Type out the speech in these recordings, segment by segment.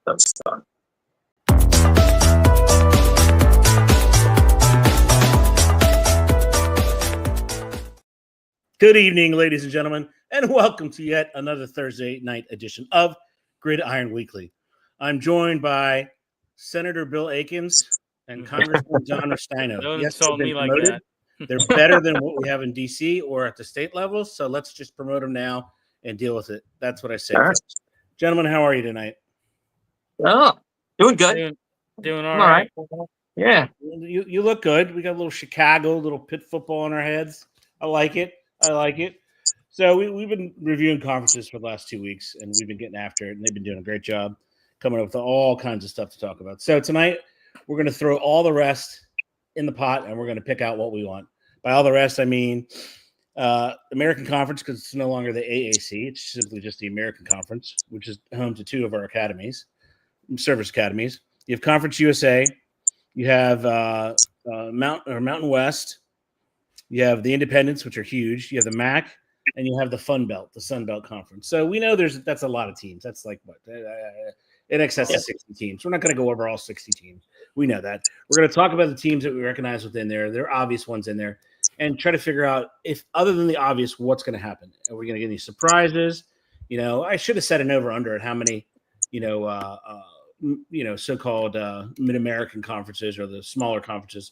Good evening, ladies and gentlemen, and welcome to yet another Thursday night edition of Gridiron Weekly. I'm joined by Senator Bill Akins and Congressman John Restaino. Don't insult me like that. They're better than what we have in D.C. or at the state level, so let's just promote them now and deal with it. That's what I say. Right. Gentlemen, how are you tonight? Oh, doing good. Doing all right. Yeah. You look good. We got a little Chicago, little Pitt football in our heads. I like it. So we've been reviewing conferences for the last 2 weeks, and we've been getting after it, and they've been doing a great job coming up with all kinds of stuff to talk about. So tonight, we're going to throw all the rest in the pot, and we're going to pick out what we want. By all the rest, I mean American Conference, because it's no longer the AAC. It's simply just the American Conference, which is home to two of our academies, service academies. You have Conference USA. You have Mountain West. You have the Independents, which are huge. You have the MAC, and you have the Fun Belt, the Sun Belt Conference. So we know that's a lot of teams. That's like what in excess of 60 teams. We're not going to go over all 60 teams. We know that. We're going to talk about the teams that we recognize within there. There are obvious ones in there, and try to figure out if, other than the obvious, what's going to happen. Are we going to get any surprises? I should have set an over/under at how many, so-called Mid-American conferences or the smaller conferences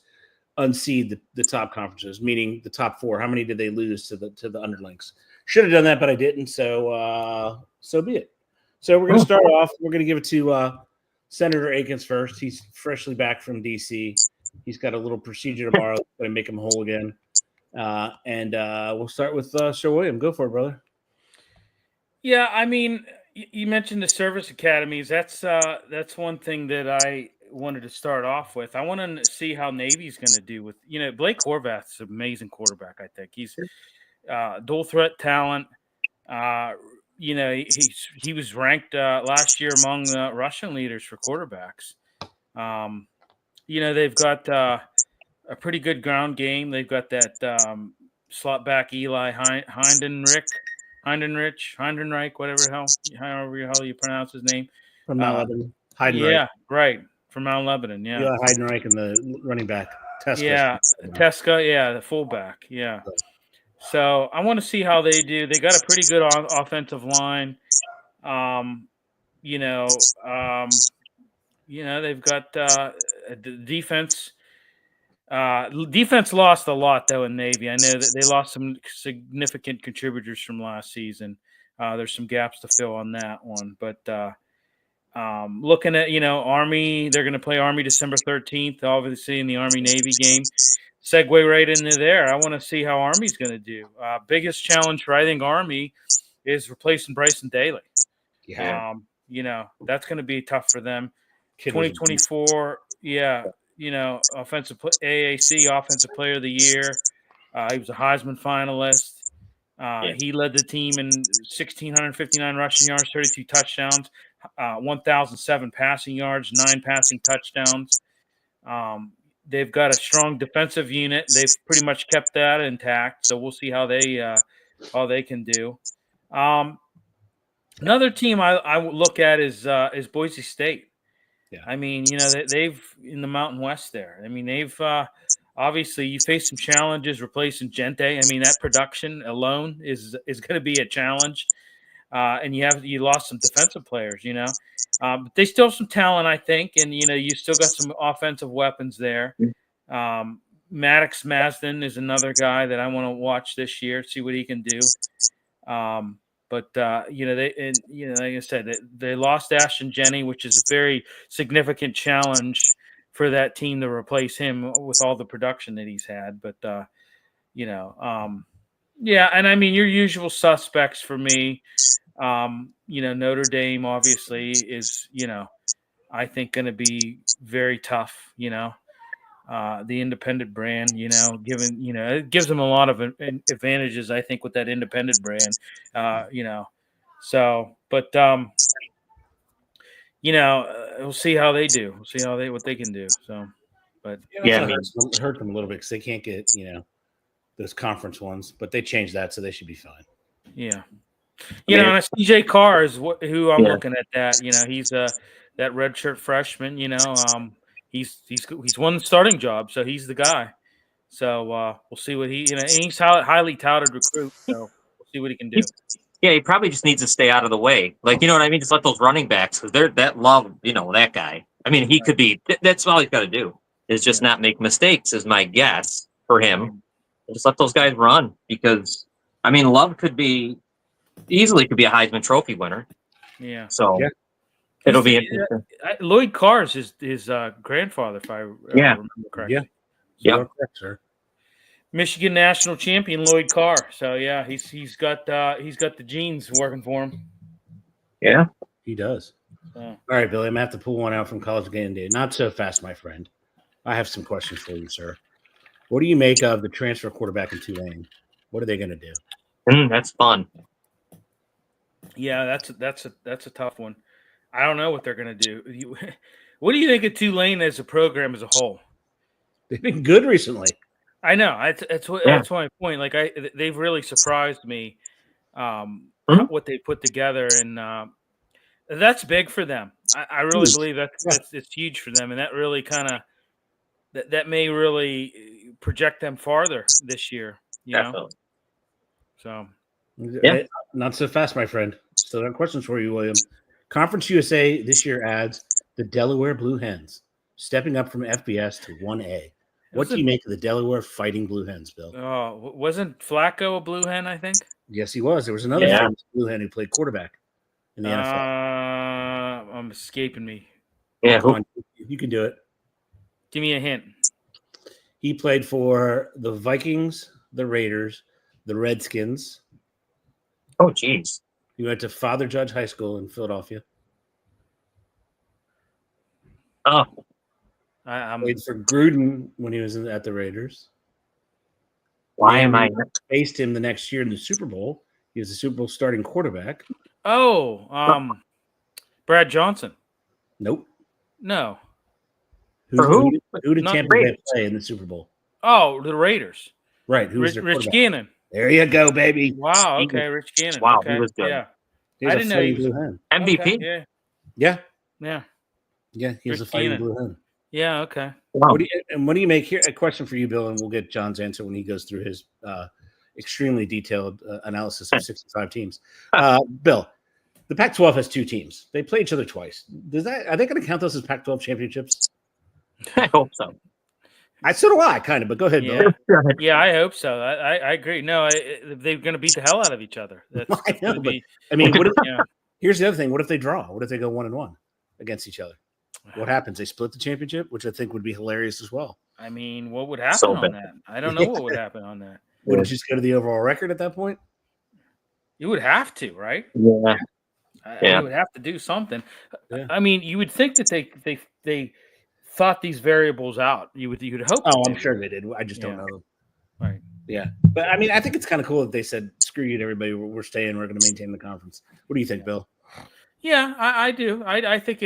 unseed the top conferences, meaning the top four. How many did they lose to the underlings? Should have done that, but I didn't. So be it. So we're going to start off. We're going to give it to Senator Akins first. He's freshly back from D.C. He's got a little procedure tomorrow that's going to make him whole again. And we'll start with Sir William. Go for it, brother. Yeah, I mean, you mentioned the service academies. That's one thing that I wanted to start off with. I want to see how Navy's going to do with, Blake Horvath's an amazing quarterback. I think he's dual threat talent. He was ranked last year among the Russian leaders for quarterbacks. They've got a pretty good ground game. They've got that slot back Eli Heidenreich, whatever however you pronounce his name. From Mount Lebanon. Yeah, right. From Mount Lebanon, yeah. Eli Heidenreich and the running back. Teska. Yeah, Teska, yeah, the fullback, yeah. So I want to see how they do. They got a pretty good offensive line. They've got the defense. Defense lost a lot, though, in Navy. I know that they lost some significant contributors from last season. There's some gaps to fill on that one. But looking at, Army, they're going to play Army December 13th, obviously, in the Army-Navy game. Segue right into there. I want to see how Army's going to do. Biggest challenge for, I think, Army is replacing Bryson Daly. Yeah. That's going to be tough for them. 2024, yeah. AAC Offensive Player of the Year. He was a Heisman finalist. He led the team in 1,659 rushing yards, 32 touchdowns, 1,007 passing yards, 9 passing touchdowns. They've got a strong defensive unit. They've pretty much kept that intact, so we'll see how they can do. Another team I look at is Boise State. Yeah. I mean, they've in the Mountain West there. I mean, they've obviously you face some challenges replacing Gente. I mean, that production alone is going to be a challenge. And you lost some defensive players, but they still have some talent, I think, and you still got some offensive weapons there. Maddox Masden is another guy that I want to watch this year, see what he can do. But like I said, they lost Ashton Jenney, which is a very significant challenge for that team to replace him with all the production that he's had. But and I mean your usual suspects for me. Notre Dame obviously is I think going to be very tough. The independent brand, given, it gives them a lot of advantages, I think, with that independent brand, so, but, we'll see how they do. We'll see what they can do. So, but it hurt them a little bit because they can't get, those conference ones, but they changed that. So they should be fine. Yeah. CJ Carr is who I'm looking at that, he's that redshirt freshman. He's won the starting job, so he's the guy. So we'll see what and he's highly touted recruit. So we'll see what he can do. Yeah, he probably just needs to stay out of the way. Like, you know what I mean? Just let those running backs, because they're that love, that guy. I mean, he could be, that's all he's got to do is just not make mistakes, is my guess for him. Just let those guys run, because, I mean, Love could be a Heisman Trophy winner. Yeah. So it'll be interesting. Lloyd Carr's his grandfather, if I remember correctly. Yeah. Yeah. Correct, sir. Michigan national champion Lloyd Carr. So yeah, he's got the genes working for him. Yeah, he does. All right, Billy, I'm gonna have to pull one out from College Game Day. Not so fast, my friend. I have some questions for you, sir. What do you make of the transfer quarterback in Tulane? What are they going to do? That's fun. Yeah, that's a tough one. I don't know what they're going to do. What do you think of Tulane as a program as a whole? They've been good recently. I know. That's my point. Like they've really surprised me what they put together, and that's big for them. I really believe it's huge for them, and that really kind of that may really project them farther this year. You know, so not so fast, my friend. Still got questions for you, William. Conference USA this year adds the Delaware Blue Hens, stepping up from FBS to 1A. What do you make of the Delaware Fighting Blue Hens, Bill? Oh, wasn't Flacco a Blue Hen, I think? Yes, he was. There was another famous Blue Hen who played quarterback in the NFL. I'm escaping me. Yeah, you can do it. Give me a hint. He played for the Vikings, the Raiders, the Redskins. Oh, geez. He went to Father Judge High School in Philadelphia. Oh. Played for Gruden when he was at the Raiders. Why am I? Faced him the next year in the Super Bowl. He was the Super Bowl starting quarterback. Oh, Brad Johnson. Nope. No. Who did Tampa Bay play in the Super Bowl? Oh, the Raiders. Right. Who was their Rich Gannon. There you go, baby. Wow. Okay, Rich Gannon. Wow, okay. he was good. Yeah. I didn't know he was MVP. Okay, yeah. Yeah. He was a fighting Blue Hen. Yeah. Okay. Wow. What do you make here? A question for you, Bill, and we'll get John's answer when he goes through his extremely detailed analysis of 65 teams. Bill, the Pac-12 has 2 teams. They play each other twice. Are they going to count those as Pac-12 championships? I hope so. So do I, kind of. But go ahead, Bill. Yeah, I hope so. I agree. No, they're going to beat the hell out of each other. I know, but here's the other thing. What if they draw? What if they go 1-1 against each other? What happens? They split the championship, which I think would be hilarious as well. I mean, what would happen on that? I don't know what would happen on that. Would it just go to the overall record at that point? You would have to, right? Yeah. You would have to do something. Yeah. I mean, you would think that they thought these variables out. You would hope. Oh, I'm sure they did. I just don't know. Right. Yeah. But I mean, I think it's kind of cool that they said, screw you to everybody. We're staying. We're going to maintain the conference. What do you think, Bill? Yeah, I do. I think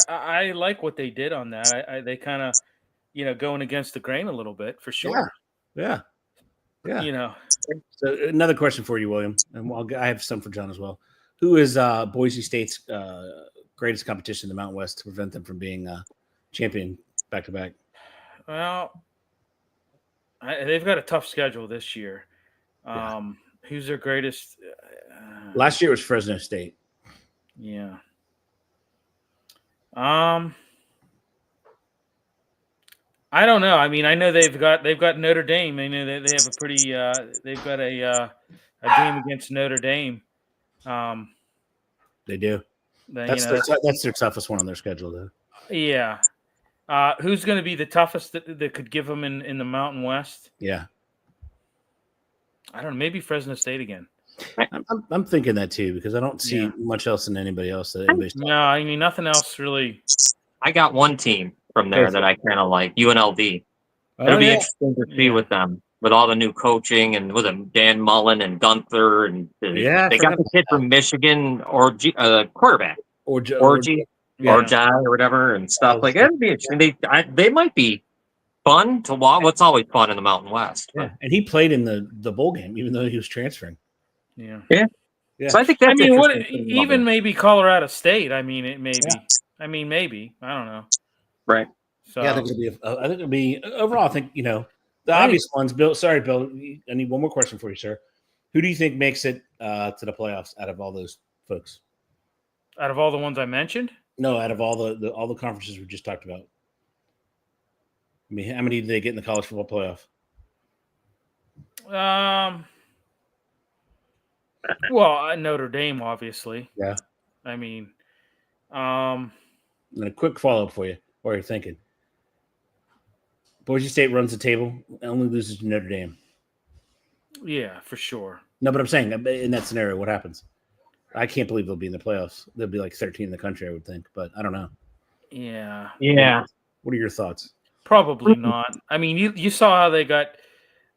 I like what they did on that. They kind of, going against the grain a little bit for sure. Yeah. So another question for you, William, and I have some for John as well. Who is Boise State's greatest competition in the Mountain West to prevent them from being champion back to back? Well, they've got a tough schedule this year. Who's their greatest? Last year was Fresno State. Yeah. I don't know. I mean, I know they've got Notre Dame. I know they have a pretty. They've got a game against Notre Dame. They do. That's their toughest one on their schedule, though. Yeah. Who's going to be the toughest that could give them in the Mountain West? Yeah. I don't know. Maybe Fresno State again. I'm thinking that too, because I don't see much else in anybody else. No, I mean nothing else really. I got one team from there that I kind of like, UNLV. It'll be interesting to see with them, with all the new coaching and with them, Dan Mullen and Gunther, and they got the kid from Michigan, quarterback, Orji or whatever, and stuff like that. It'd be interesting. They might be fun to watch. What's always fun in the Mountain West. Yeah, and he played in the bowl game, even though he was transferring. Yeah. So I think that's even maybe Colorado State. I mean, it maybe. I mean, maybe. I don't know. Right. So Yeah, I think it'll be overall. I think the obvious ones. Bill, sorry, Bill. I need one more question for you, sir. Who do you think makes it to the playoffs out of all those folks? out of all the ones I mentioned, No, out of all the conferences we just talked about. I mean, how many did they get in the college football playoff? well, Notre Dame, obviously. Yeah. I mean, And a quick follow up for you. What are you thinking? Boise State runs the table, only loses to Notre Dame. yeah, for sure. No, but I'm saying in that scenario, what happens? I can't believe they'll be in the playoffs. They'll be like 13 in the country, I would think, but I don't know. Yeah. Yeah. What are your thoughts? Probably not. I mean, you saw how they got.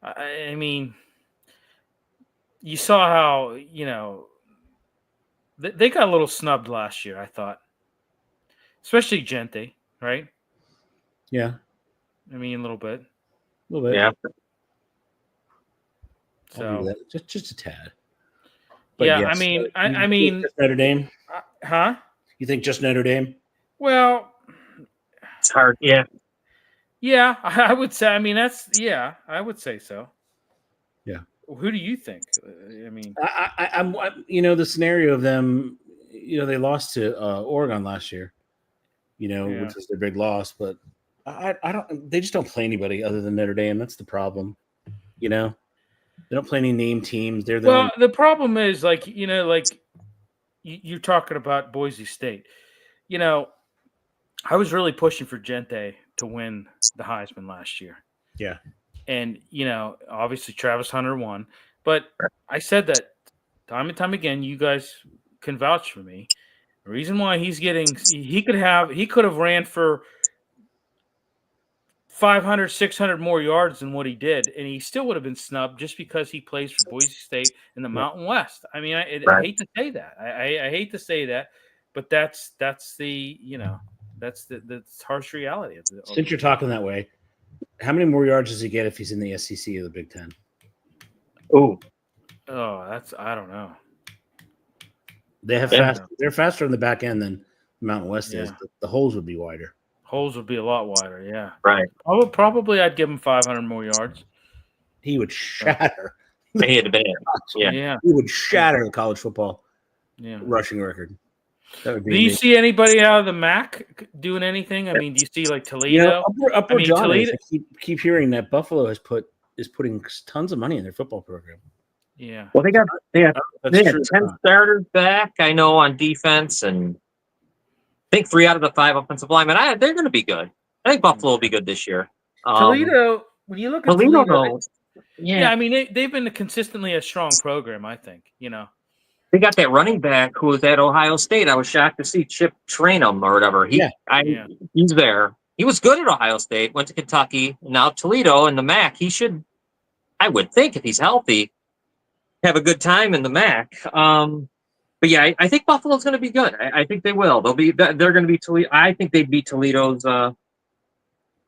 I mean, you saw how they got a little snubbed last year. I thought, especially Gente, right? Yeah, I mean, a little bit. a little bit. Yeah. I'll give you So that. Just a tad. yeah, yes, I mean, you think just Notre Dame. huh? You think just Notre Dame? Well, It's hard. Yeah. yeah, I would say. I mean, I would say so. Yeah. Who do you think? I mean, I'm the scenario of them. They lost to Oregon last year. Which was their big loss, but I don't. They just don't play anybody other than Notre Dame. That's the problem. They don't play any name teams. They're the problem is like you're talking about Boise State. I was really pushing for Gente to win the Heisman last year. Yeah. And, obviously Travis Hunter won. But I said that time and time again, you guys can vouch for me. The reason why he could have ran for 500, 600 more yards than what he did, and he still would have been snubbed just because he plays for Boise State in the Mountain West. I mean, I hate to say that. I hate to say that, but that's the that's the harsh reality of it. Since you're talking that way, how many more yards does he get if he's in the SEC or the Big Ten? Oh, I don't know. They have they're faster on the back end than Mountain West is. The holes would be wider. Holes would be a lot wider, yeah. right. Probably I'd give him 500 more yards. He would shatter. He had a bad. Yeah. He would shatter the college football rushing record. Do you see anybody out of the MAC doing anything? I mean, do you see like Toledo? Upper Toledo. I keep hearing that Buffalo is putting tons of money in their football program. Yeah. Well, they had 10 starters back, I know, on defense, and I think 3 out of the 5 offensive linemen. They're going to be good. I think Buffalo will be good this year. Toledo, when you look at Toledo, I mean, they've been consistently a strong program, I think, They got that running back who was at Ohio State. I was shocked to see Chip train him or whatever. He's there. He was good at Ohio State, went to Kentucky, now Toledo in the MAC. He should, I would think, if he's healthy, have a good time in the MAC. But yeah, I think Buffalo's going to be good. I think they will. They're going to be Toledo. I think they'd be Toledo's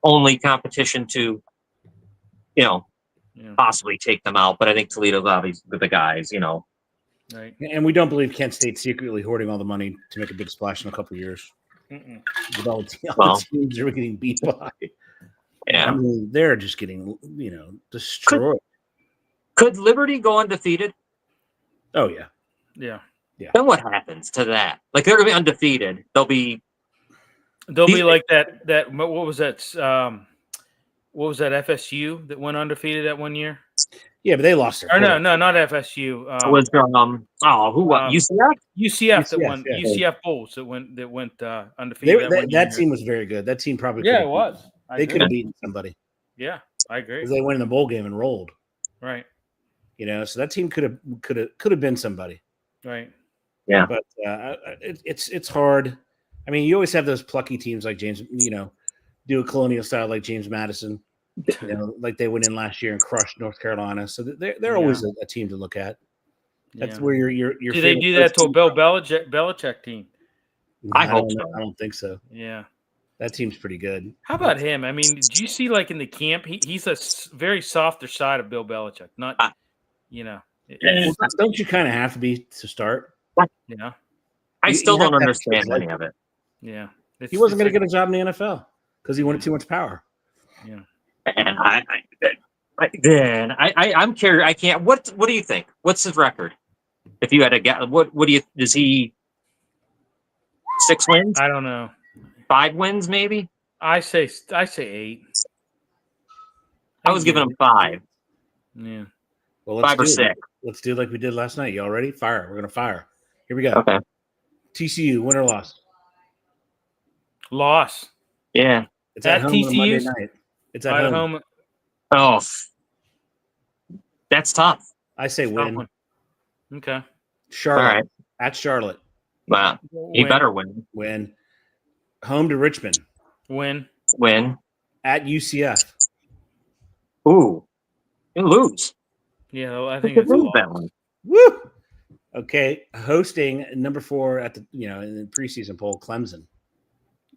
only competition to, possibly take them out. But I think Toledo's obviously the guys, Right. And we don't believe Kent State's secretly hoarding all the money to make a big splash in a couple of years. With all the teams they're getting beat by. Yeah. I mean, they're just getting, destroyed. Could Liberty go undefeated? Oh, yeah. Yeah. Then what happens to that? Like, they're going to be undefeated. They'll be like that. What was that? What was that FSU that went undefeated that one year? Yeah, but they lost their. Or no, not FSU. It was who won? UCF. UCF that won. Yeah. UCF Bulls that went undefeated. That team was very good. That team probably it was. They could have beaten somebody. Yeah, I agree. Because they went in the bowl game and rolled. Right. So that team could have been somebody. Right. Yeah. But it's hard. I mean, you always have those plucky teams like James. Do a colonial style like James Madison. Like they went in last year and crushed North Carolina. So they're always a team to look at. That's where your. Do they do that to a Bill Belichick team? I hope so. I don't think so. Yeah. That team's pretty good. How about him? I mean, do you see like in the camp, he's a very softer side of Bill Belichick. Not, don't you kind of have to be to start? Yeah. I still don't understand any of it. Yeah. He wasn't going to get a job in the NFL because he wanted too much power. Yeah. And I'm curious. I can't. What do you think? What's his record? If you had to guess, what do you? Does he 6 wins? I don't know. 5 wins, maybe. I say 8. I was giving him 5. Yeah. Well, 5 or 6. Let's do it like we did last night. Y'all ready? Fire. We're gonna fire. Here we go. Okay. TCU, win or loss? Loss. Yeah. It's at home on a Monday TCU's? night. It's at home. Oh, that's tough. I say win. Okay. Charlotte. All right. At Charlotte. Wow. He better win. Win. Home to Richmond. Win. At UCF. Ooh. You lose. Yeah, I think it's a loss. That one. Woo! Okay. Hosting number 4 at the in the preseason poll, Clemson.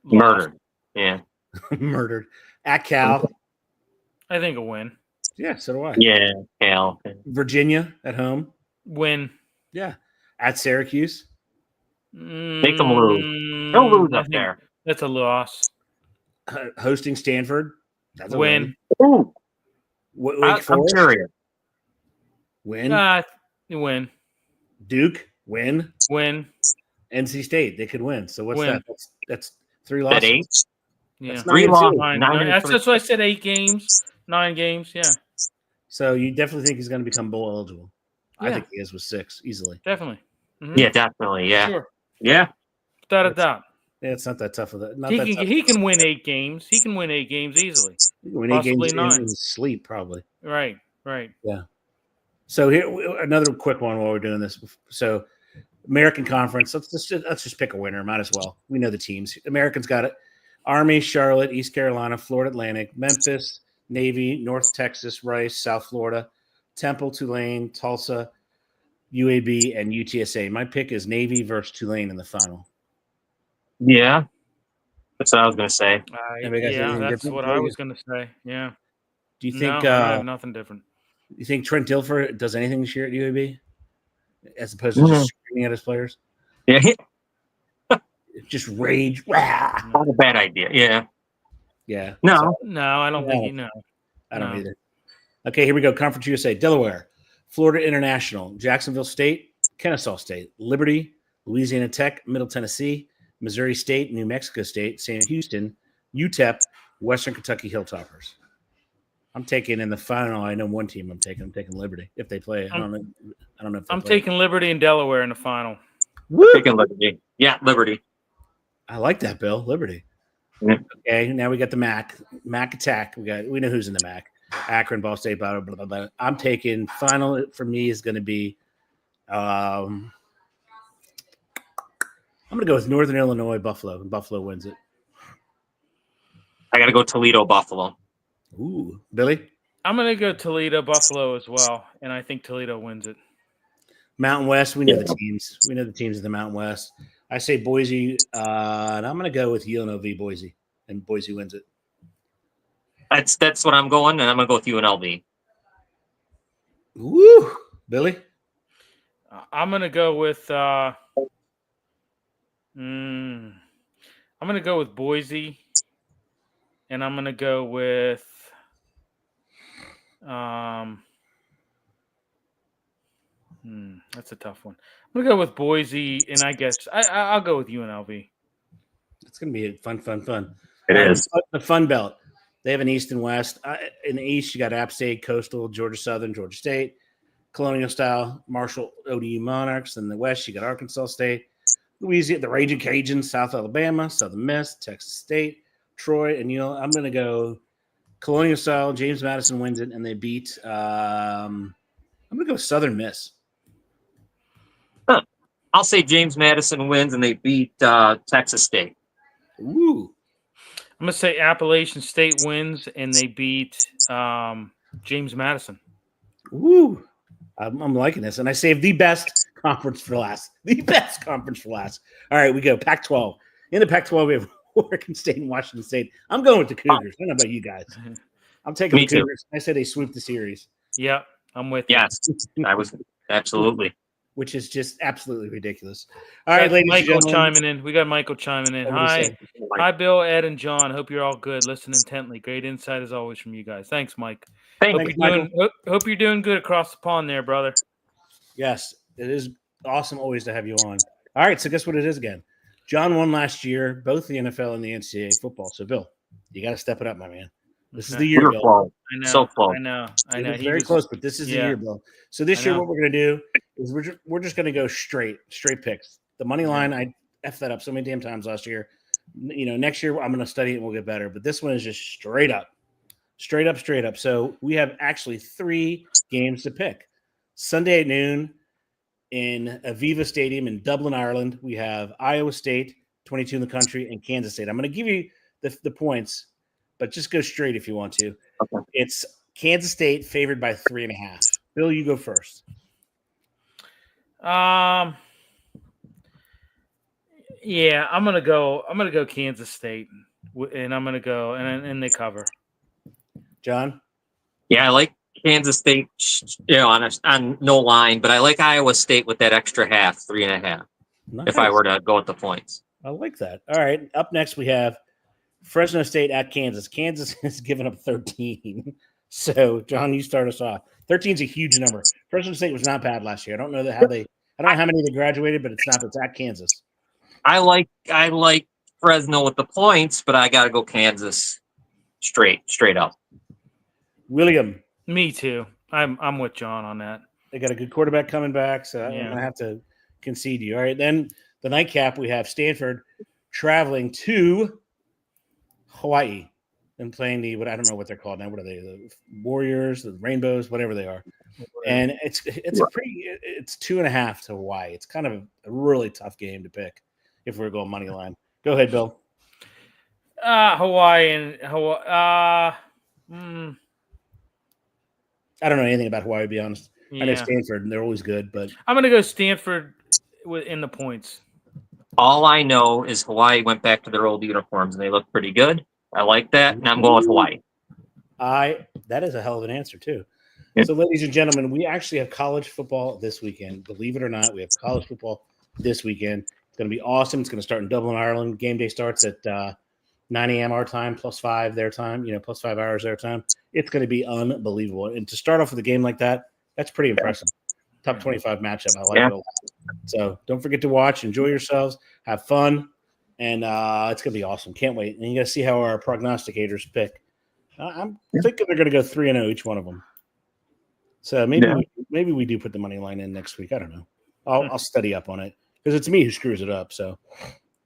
Murdered. Yeah. Murdered. At Cal. I think a win. Yeah, so do I. Yeah, Cal. Virginia at home. Win. Yeah. At Syracuse. Make them lose. They'll lose up there. That's a loss. Hosting Stanford. That's a win. Ooh. Wake I'm Forest. curious. Win. Win. Win. Win. NC State. They could win. So what's Win. that? That's 3 losses. That 8? Yeah. That's 3 losses. 9. 9 That's why I said 8 games. 9 games. Yeah. So you definitely think he's going to become bowl eligible? I Yeah. think he is with 6 easily. Definitely. Mm-hmm. Yeah, definitely. Yeah. Sure. Yeah. Without a doubt. Yeah, it's not that tough of that. He can win 8 games. He can win 8 games easily. Win 8 possibly games 9. in his sleep, probably. Right. Yeah. So here, another quick one while we're doing this. So, American Conference. Let's just pick a winner. Might as well. We know the teams. Americans got it. Army, Charlotte, East Carolina, Florida Atlantic, Memphis, Navy, North Texas, Rice, South Florida, Temple, Tulane, Tulsa, UAB, and UTSA. My pick is Navy versus Tulane in the final. Yeah. That's what I was going to say. That's what I was going to say. Yeah. Do you think? No, I have nothing different. You think Trent Dilfer does anything this year at UAB, as opposed to just screaming at his players? Yeah. Just rage. Not a bad idea. Yeah. Yeah. No. No, I don't think he knows. I don't either. Okay, here we go. Conference USA, Delaware, Florida International, Jacksonville State, Kennesaw State, Liberty, Louisiana Tech, Middle Tennessee, Missouri State, New Mexico State, Sam Houston, UTEP, Western Kentucky Hilltoppers. I'm taking in the final. I know one team I'm taking. I'm taking Liberty if they play. I don't know. If I'm taking Liberty and Delaware in the final. Woo! Taking Liberty. Yeah, Liberty. I like that, Bill. Liberty. Yeah. Okay, now we got the MAC attack. We know who's in the MAC. Akron, Ball State, blah, blah, blah, blah. I'm taking final for me is going to be I'm going to go with Northern Illinois, Buffalo, and Buffalo wins it. I got to go Toledo, Buffalo. Ooh, Billy? I'm going to go Toledo, Buffalo as well, and I think Toledo wins it. Mountain West, we know the teams. We know the teams in the Mountain West. I say Boise, and I'm going to go with UNLV Boise, and Boise wins it. That's what I'm going, and I'm going to go with UNLV. Woo! Billy? I'm going to go with I'm going to go with Boise, and I'm going to go with that's a tough one. I'm going to go with Boise, and I guess I'll go with UNLV. It's going to be fun. It is. The Fun Belt. They have an East and West. In the East, you got App State, Coastal, Georgia Southern, Georgia State, Colonial Style, Marshall, ODU Monarchs. In the West, you got Arkansas State, Louisiana, the Raging Cajuns, South Alabama, Southern Miss, Texas State, Troy, and I'm going to go Colonial Style. James Madison wins it, and they beat. I'm going to go Southern Miss. I'll say James Madison wins, and they beat Texas State. Ooh. I'm going to say Appalachian State wins, and they beat James Madison. Ooh. I'm liking this. And I saved the best conference for last. The best conference for last. All right, we go. Pac-12. In the Pac-12, we have Oregon State and Washington State. I'm going with the Cougars. I don't know about you guys. I'm taking the Cougars. I said they sweep the series. Yep, I'm with you. Yes, I was absolutely. which is just absolutely ridiculous. All right, That's ladies Michael and gentlemen. chiming in. We got Michael chiming in. Hi, Bill, Ed, and John. Hope you're all good. Listen intently. Great insight as always from you guys. Thanks, Mike. Thanks, Michael. Hope you're doing good across the pond there, brother. Yes, it is awesome always to have you on. All right, so guess what it is again? John won last year, both the NFL and the NCAA football. So, Bill, you got to step it up, my man. This is the year, Bill. Close. I know. So close. I know. He was close, but this is the year, Bill. So this year, what we're going to do is we're just going to go straight picks. The money line, I effed that up so many damn times last year. Next year I'm going to study it and we'll get better. But this one is just straight up. So we have actually 3 games to pick. Sunday at noon in Aviva Stadium in Dublin, Ireland, we have Iowa State, 22 in the country, and Kansas State. I'm going to give you the points, but just go straight if you want to. Okay. It's Kansas State favored by 3.5. Bill, you go first. Yeah, I'm gonna go Kansas State, and I'm gonna go and they cover. John? Yeah, I like Kansas State, on no line, but I like Iowa State with that extra half, 3.5. Nice. If I were to go with the points. I like that. All right. Up next, we have Fresno State at Kansas. Kansas has given up 13. So, John, you start us off. 13 is a huge number. Fresno State was not bad last year. I don't know how many they graduated, but it's at Kansas. I like Fresno with the points, but I got to go Kansas straight up. William. Me too. I'm with John on that. They got a good quarterback coming back, so I'm going to have to concede you. All right, then the nightcap, we have Stanford traveling to Hawaii and playing I don't know what they're called now. What are they? The Warriors, the Rainbows, whatever they are. And it's 2.5 to Hawaii. It's kind of a really tough game to pick if we're going money line. Go ahead, Bill. Hawaii. I don't know anything about Hawaii, to be honest. Yeah. I know Stanford, and they're always good, but I'm going to go Stanford in the points. All I know is Hawaii went back to their old uniforms, and they look pretty good. I like that, and I'm going with Hawaii. That is a hell of an answer, too. Yeah. So, ladies and gentlemen, we actually have college football this weekend. Believe it or not, we have college football this weekend. It's going to be awesome. It's going to start in Dublin, Ireland. Game day starts at 9 a.m. our time, plus 5 their time, plus 5 hours their time. It's going to be unbelievable. And to start off with a game like that, that's pretty impressive. Top 25 matchup. I like it a lot. So don't forget to watch. Enjoy yourselves. Have fun. And it's going to be awesome. Can't wait. And you got to see how our prognosticators pick. I'm thinking they're going to go 3-0 each one of them. So maybe we do put the money line in next week. I don't know. I'll study up on it because it's me who screws it up. So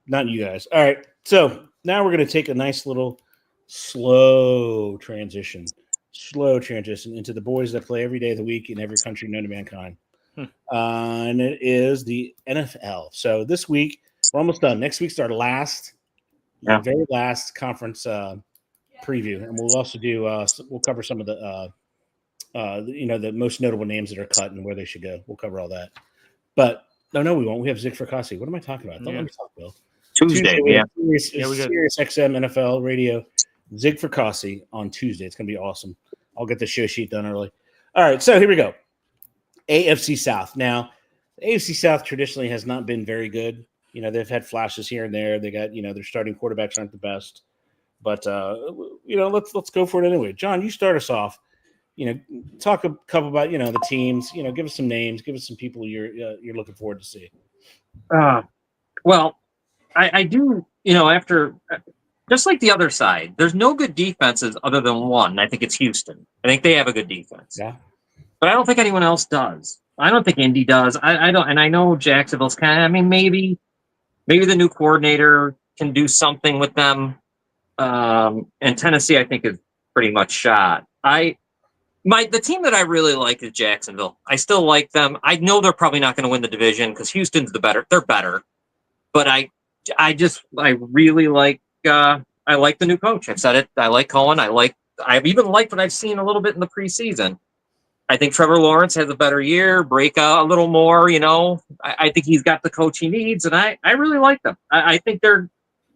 not you guys. All right. So now we're going to take a nice little slow transition into the boys that play every day of the week in every country known to mankind. And it is the NFL. So this week, we're almost done. Next week's our very last conference preview. And we'll also do, we'll cover some of the most notable names that are cut and where they should go. We'll cover all that. But no, we won't. We have Zig Fracassi. What am I talking about? Don't let me talk, Bill. Tuesday, we got Sirius XM NFL Radio, Zig Fracassi on Tuesday. It's going to be awesome. I'll get the show sheet done early. All right, so here we go. AFC South. Now, the AFC South traditionally has not been very good. They've had flashes here and there. They got, their starting quarterbacks aren't the best. But, let's go for it anyway. John, you start us off. Talk a couple about, the teams. Give us some names. Give us some people you're looking forward to see. Well, I do, after just like the other side, there's no good defenses other than one. I think it's Houston. I think they have a good defense. Yeah. But I don't think anyone else does. I don't think Indy does. I don't, and I know Jacksonville's maybe the new coordinator can do something with them. And Tennessee, I think, is pretty much shot. The team that I really like is Jacksonville. I still like them. I know they're probably not going to win the division because Houston's they're better. But I really like I like the new coach. I've said it. I like Cohen. I've even liked what I've seen a little bit in the preseason. I think Trevor Lawrence has a better year, break out a little more. I think he's got the coach he needs, and I really like them. I think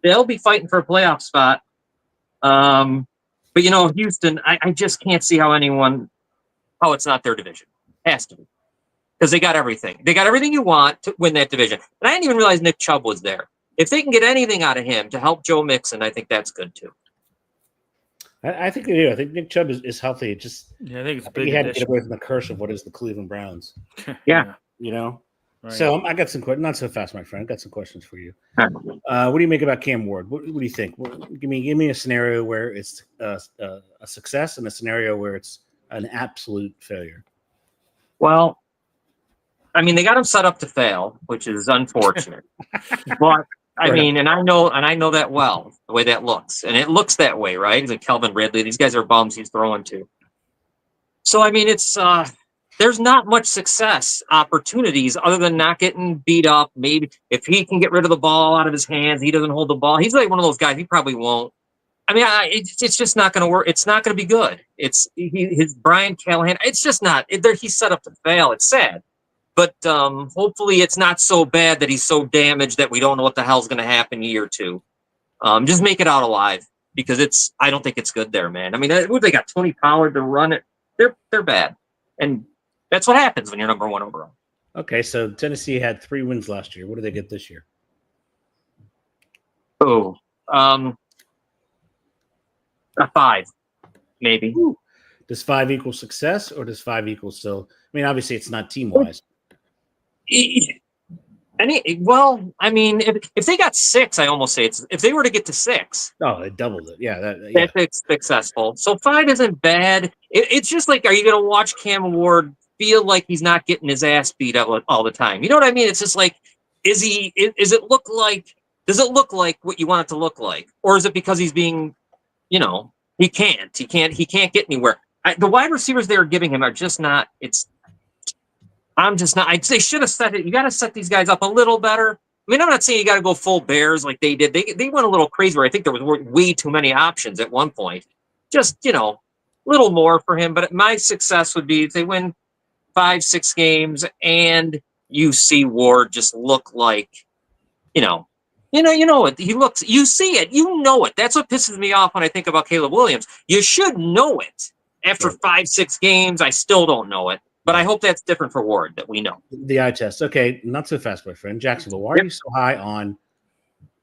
they'll be fighting for a playoff spot. But Houston, I just can't see how it's not their division. Has to be. because they got everything. They got everything you want to win that division. And I didn't even realize Nick Chubb was there. If they can get anything out of him to help Joe Mixon, I think that's good too. I think they do. I think Nick Chubb is healthy. It just I think it's a big. He had to get away from the curse of what is the Cleveland Browns. Yeah. You know? Right. So I got some questions. Not so fast, my friend. I got some questions for you. What do you make about Cam Ward? What do you think? Give me a scenario where it's a success and a scenario where it's an absolute failure. Well, I mean, they got him set up to fail, which is unfortunate. But I mean, and I know that well, the way that looks. And it looks that way, right? He's like Calvin Ridley. These guys are bums he's throwing to. So I mean, it's there's not much success opportunities other than not getting beat up. Maybe if he can get rid of the ball out of his hands, he doesn't hold the ball. He's like one of those guys. He probably won't. I mean, it's just not going to work. It's not going to be good. His Brian Callahan. It's just not. He's set up to fail. It's sad, but hopefully it's not so bad that he's so damaged that we don't know what the hell's going to happen year two. Just make it out alive because I don't think it's good there, man. I mean, they got Tony Pollard to run it. They're bad, and that's what happens when you're number one overall. Okay, so Tennessee had 3 wins last year. What do they get this year? Oh, a 5, maybe. Ooh. Does 5 equal success, or does 5 equal still? I mean, obviously, it's not team-wise. Well, I mean, if they got 6, I almost say if they were to get to 6. Oh, they doubled it. Yeah, that's successful. So 5 isn't bad. It's just like, are you going to watch Cam Ward feel like he's not getting his ass beat up all the time? You know what I mean? It's just like, does it look like what you want it to look like? Or is it because he's being, he can't get anywhere. The wide receivers they are giving him are just not, they should have set it. You got to set these guys up a little better. I mean, I'm not saying you got to go full Bears like they did. They went a little crazy where I think there was way too many options at one point. Just, a little more for him. But my success would be if they win 5-6 games and you see Ward just look like, you know what he looks, you see it, That's what pisses me off when I think about Caleb Williams. You should know it. After 5-6 games, I still don't know it. But I hope that's different for Ward, that we know. The eye test. Okay, not so fast, my friend. Jacksonville, why are you so high on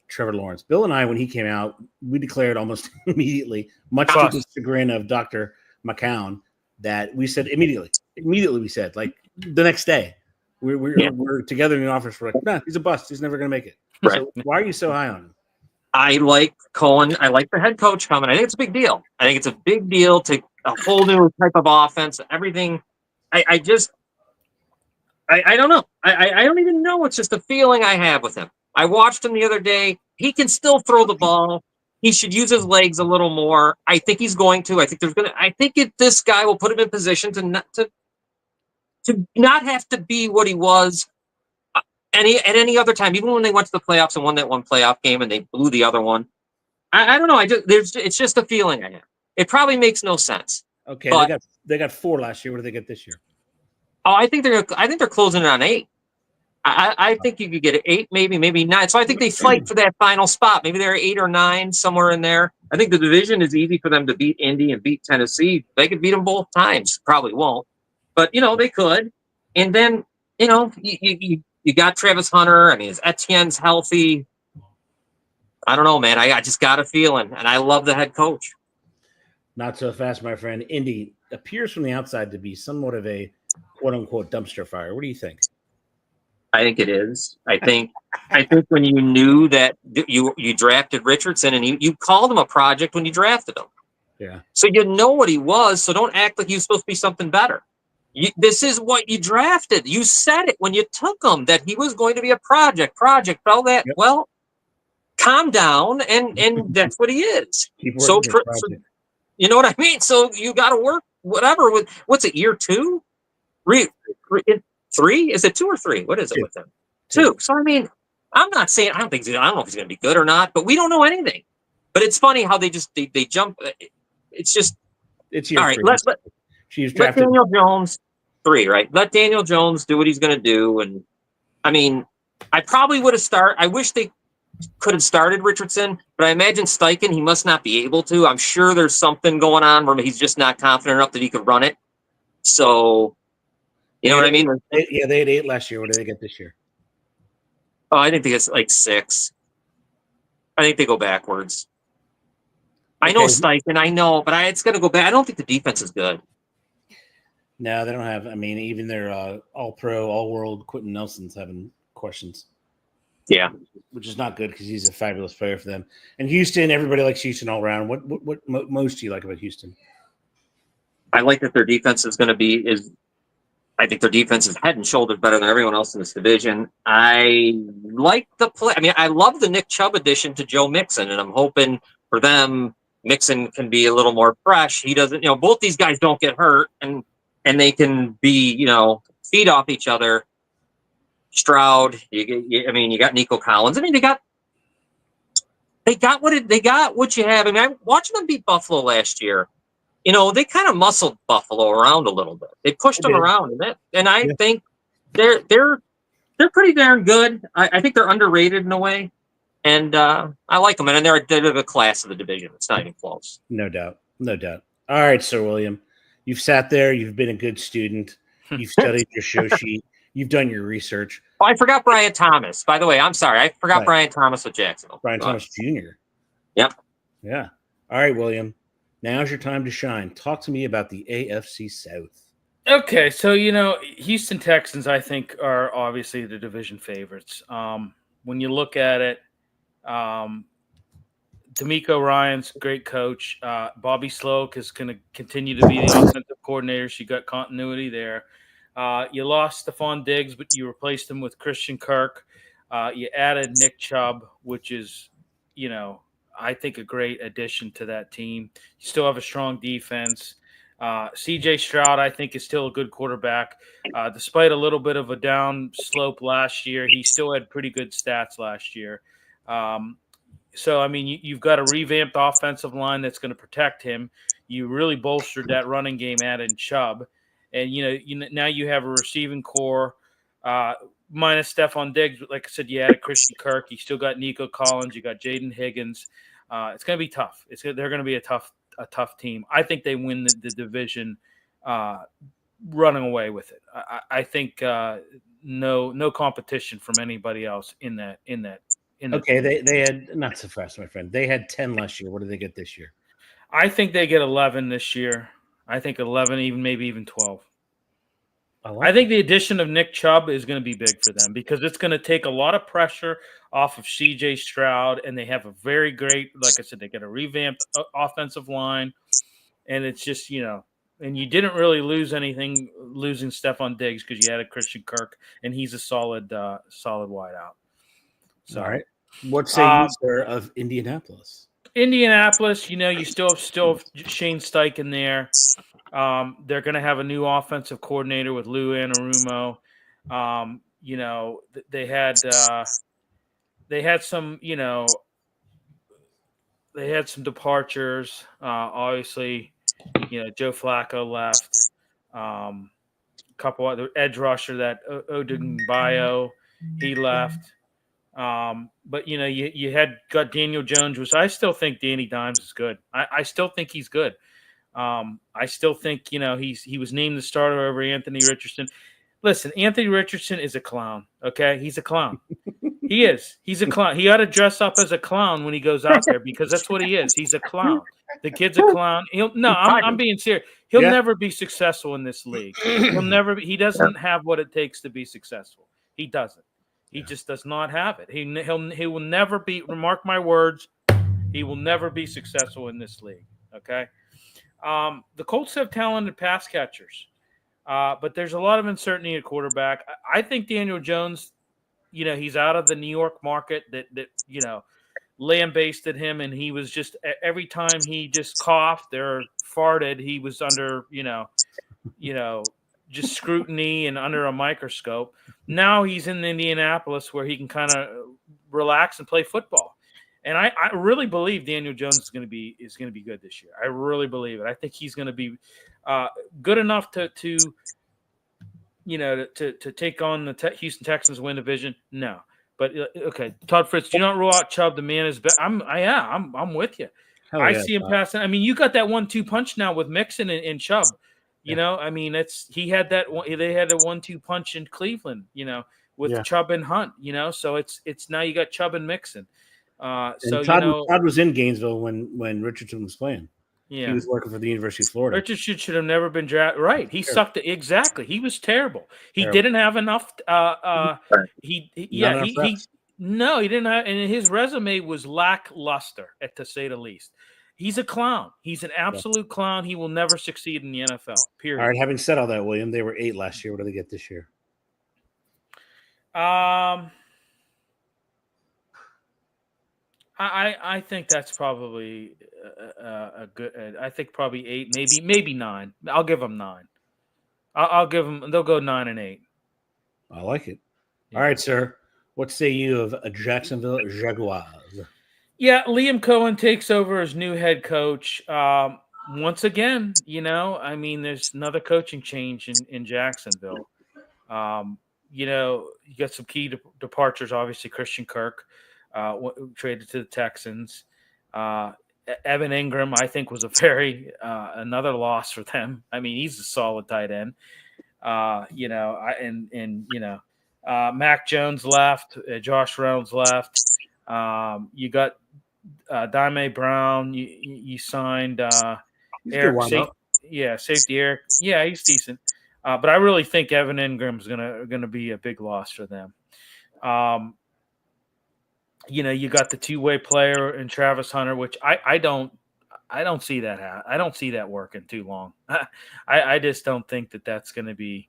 Trevor Lawrence? Bill and I, when he came out, we declared almost immediately, much to the chagrin of Dr. McCown, that we said immediately we said, like the next day, we're together in the office. We're like, nah, he's a bust. He's never going to make it. Right. So why are you so high on him? I like Cohen. I like the head coach coming. I think it's a big deal. I think it's a big deal to a whole new type of offense, everything. I don't know. I don't even know. It's just a feeling I have with him. I watched him the other day. He can still throw the ball. He should use his legs a little more. I think he's going to. I think this guy will put him in position to not have to be what he was at any other time. Even when they went to the playoffs and won that one playoff game and they blew the other one. I don't know. It's just a feeling I have. It probably makes no sense. Okay, but they got 4 last year. What do they get this year? Oh, I think they're closing it on 8. I think you could get 8, maybe 9. So I think they fight for that final spot. Maybe they're 8 or 9, somewhere in there. I think the division is easy for them to beat Indy and beat Tennessee. They could beat them both times. Probably won't, but they could. And then you got Travis Hunter. I mean, is Etienne's healthy? I don't know, man. I just got a feeling, and I love the head coach. Not so fast, my friend. Indy appears from the outside to be somewhat of a quote-unquote dumpster fire. What do you think? I think it is. I think when you knew that you drafted Richardson and you called him a project when you drafted him. Yeah. So you know what he was, so don't act like he was supposed to be something better. This is what you drafted. You said it when you took him that he was going to be a project. All that. Yep. Well, calm down, and that's what he is. So you know what I mean? So you got to work whatever with what's it, year 2? 3? Is it 2 or 3? What is it with him? 2. So I mean, I'm not saying I don't know if he's going to be good or not, but we don't know anything. But it's funny how they jump. It's year all right. 3. Let Daniel Jones 3, right? Let Daniel Jones do what he's going to do, and I mean, I probably would have started. I wish they could have started Richardson, but I imagine Steichen, he must not be able to. I'm sure there's something going on where he's just not confident enough that he could run it. So, You know what I mean? They had 8 last year. What do they get this year? Oh, I think they get like 6. I think they go backwards. Okay. I know Steichen, I know, but it's going to go back. I don't think the defense is good. No, they don't have. I mean, even their all-pro, all-world Quentin Nelson's having questions. Yeah, which is not good because he's a fabulous player for them. And Houston, everybody likes Houston all around. What most do you like about Houston? I like that their defense is going to be I think their defense is head and shoulders better than everyone else in this division. I like the play. I mean, I love the Nick Chubb addition to Joe Mixon, and I'm hoping for them Mixon can be a little more fresh. He doesn't, both these guys don't get hurt, and they can be, feed off each other. Stroud, you got Nico Collins. I mean, they got what you have. I mean, I'm watching them beat Buffalo last year. They kind of muscled Buffalo around a little bit. They pushed them around, and I think they're pretty darn good. I think they're underrated in a way, and I like them. And they're the class of the division. It's not even close. No doubt. All right, Sir William, you've sat there. You've been a good student. You've studied your show sheet. You've done your research. Oh, I forgot Brian Thomas. By the way, I'm sorry. I forgot Brian Thomas with Jacksonville. Brian Thomas Jr. Yep. Yeah. All right, William. Now's your time to shine. Talk to me about the AFC South. Okay, so Houston Texans, I think, are obviously the division favorites. When you look at it, D'Amico Ryan's a great coach. Bobby Sloak is going to continue to be the offensive coordinator. She got continuity there. You lost Stephon Diggs, but you replaced him with Christian Kirk. You added Nick Chubb, which is, I think a great addition to that team. You still have a strong defense. CJ Stroud, I think, is still a good quarterback. Despite a little bit of a down slope last year, he still had pretty good stats last year. So, I mean, you've got a revamped offensive line that's going to protect him. You really bolstered that running game, added Chubb. And, now you have a receiving core minus Stephon Diggs. But like I said, you added Christian Kirk. You still got Nico Collins. You got Jaden Higgins. It's going to be tough. They're going to be a tough team. I think they win the division running away with it. I think no competition from anybody else in that. Okay, they had, not so fast, my friend. They had 10 last year. What do they get this year? I think they get 11 this year. I think 11, maybe even 12. I think the addition of Nick Chubb is going to be big for them because it's going to take a lot of pressure off of CJ Stroud, and they have a very great, like I said, they get a revamped offensive line, and it's just, and you didn't really lose anything losing Stephon Diggs because you had a Christian Kirk, and he's a solid wideout. So, all right. What say you, sir, of Indianapolis? Indianapolis, you still have Shane Steichen there. They're going to have a new offensive coordinator with Lou Anarumo. They had some, they had some departures. Obviously, Joe Flacco left. A couple other edge rusher that Odigbayo, he left. But you got Daniel Jones, which I still think Danny Dimes is good. I still think he's good. I still think he was named the starter over Anthony Richardson. Listen, Anthony Richardson is a clown. Okay, he's a clown. He is. He's a clown. He ought to dress up as a clown when he goes out there because that's what he is. He's a clown. The kid's a clown. I'm being serious. He'll never be successful in this league. He'll never. He doesn't have what it takes to be successful. He doesn't. He just does not have it. He will never be. Mark my words. He will never be successful in this league. Okay. The Colts have talented pass catchers, but there's a lot of uncertainty at quarterback. I think Daniel Jones, he's out of the New York market that lambasted him, and he was just every time he just coughed or farted, he was under just scrutiny and under a microscope. Now he's in Indianapolis where he can kind of relax and play football. And I really believe Daniel Jones is going to be good this year. I really believe it. I think he's going to be good enough to take on the Houston Texans, win division. No, but okay, Todd Fritz, do not rule out Chubb. The man is. I'm with you. I see him passing. I mean, you got that 1-2 punch now with Mixon and Chubb. You know, I mean, he had that one. They had a 1-2 punch in Cleveland. You know, with Chubb and Hunt. You know, so it's now you got Chubb and Mixon. So Todd was in Gainesville when Richardson was playing. Yeah, he was working for the University of Florida. Richardson should have never been drafted. Right, he sucked. Exactly, he was terrible. He didn't have enough. He didn't have, and his resume was lackluster, to say the least. He's a clown. He's an absolute clown. He will never succeed in the NFL. Period. All right. Having said all that, William, they were 8 last year. What do they get this year? I think that's probably a good. I think probably 8, maybe 9. I'll give them 9. I'll give them. They'll go 9 and 8. I like it. Yeah. All right, sir. What say you of Jacksonville Jaguars? Yeah, Liam Cohen takes over as new head coach. Once again, you know, I mean, there's another coaching change in Jacksonville. You know, you got some key departures. Obviously, Christian Kirk traded to the Texans. Evan Ingram, I think, was a very another loss for them. I mean, he's a solid tight end. You know, Mac Jones left. Josh Reynolds left. You got Dime Brown. You signed Eric. Safety Eric. Yeah, he's decent. But I really think Evan Ingram's gonna be a big loss for them. You know, you got the two-way player in Travis Hunter, which I don't see that. I don't see that working too long. I just don't think that's going to be.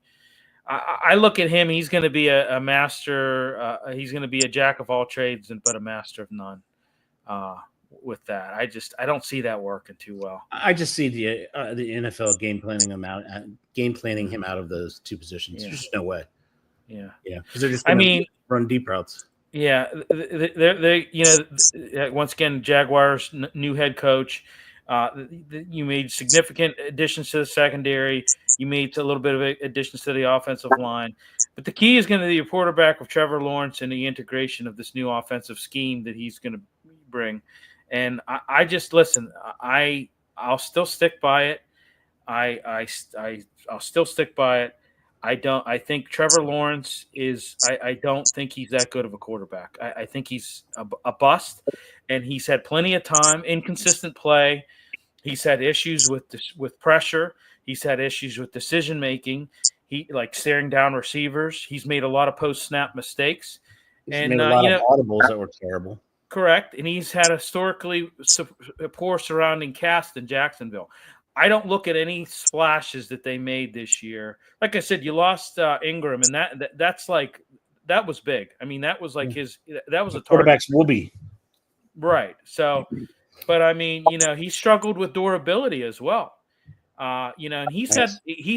I look at him. He's going to be a master. He's going to be a jack of all trades, but a master of none. With that, I don't see that working too well. I just see the NFL game planning him out of those two positions. Yeah. There's just no way. Yeah, because they're just. I mean, run deep routes. Yeah, they you know, once again, Jaguars new head coach. You made significant additions to the secondary. You made a little bit of additions to the offensive line. But the key is going to be the quarterback of Trevor Lawrence and the integration of this new offensive scheme that he's going to bring. And I just listen. I'll still stick by it. I'll still stick by it. I think Trevor Lawrence is. I don't think he's that good of a quarterback. I think he's a bust, and he's had plenty of time, inconsistent play. He's had issues with pressure. He's had issues with decision making. He staring down receivers. He's made a lot of post snap mistakes, and made a lot of audibles that were terrible. Correct, and he's had historically poor surrounding cast in Jacksonville. I don't look at any splashes that they made this year. Like I said, you lost Ingram, and that was big. I mean, that was like that was a quarterback's whoopee. Right. So, but I mean, you know, he struggled with durability as well. You know, and he's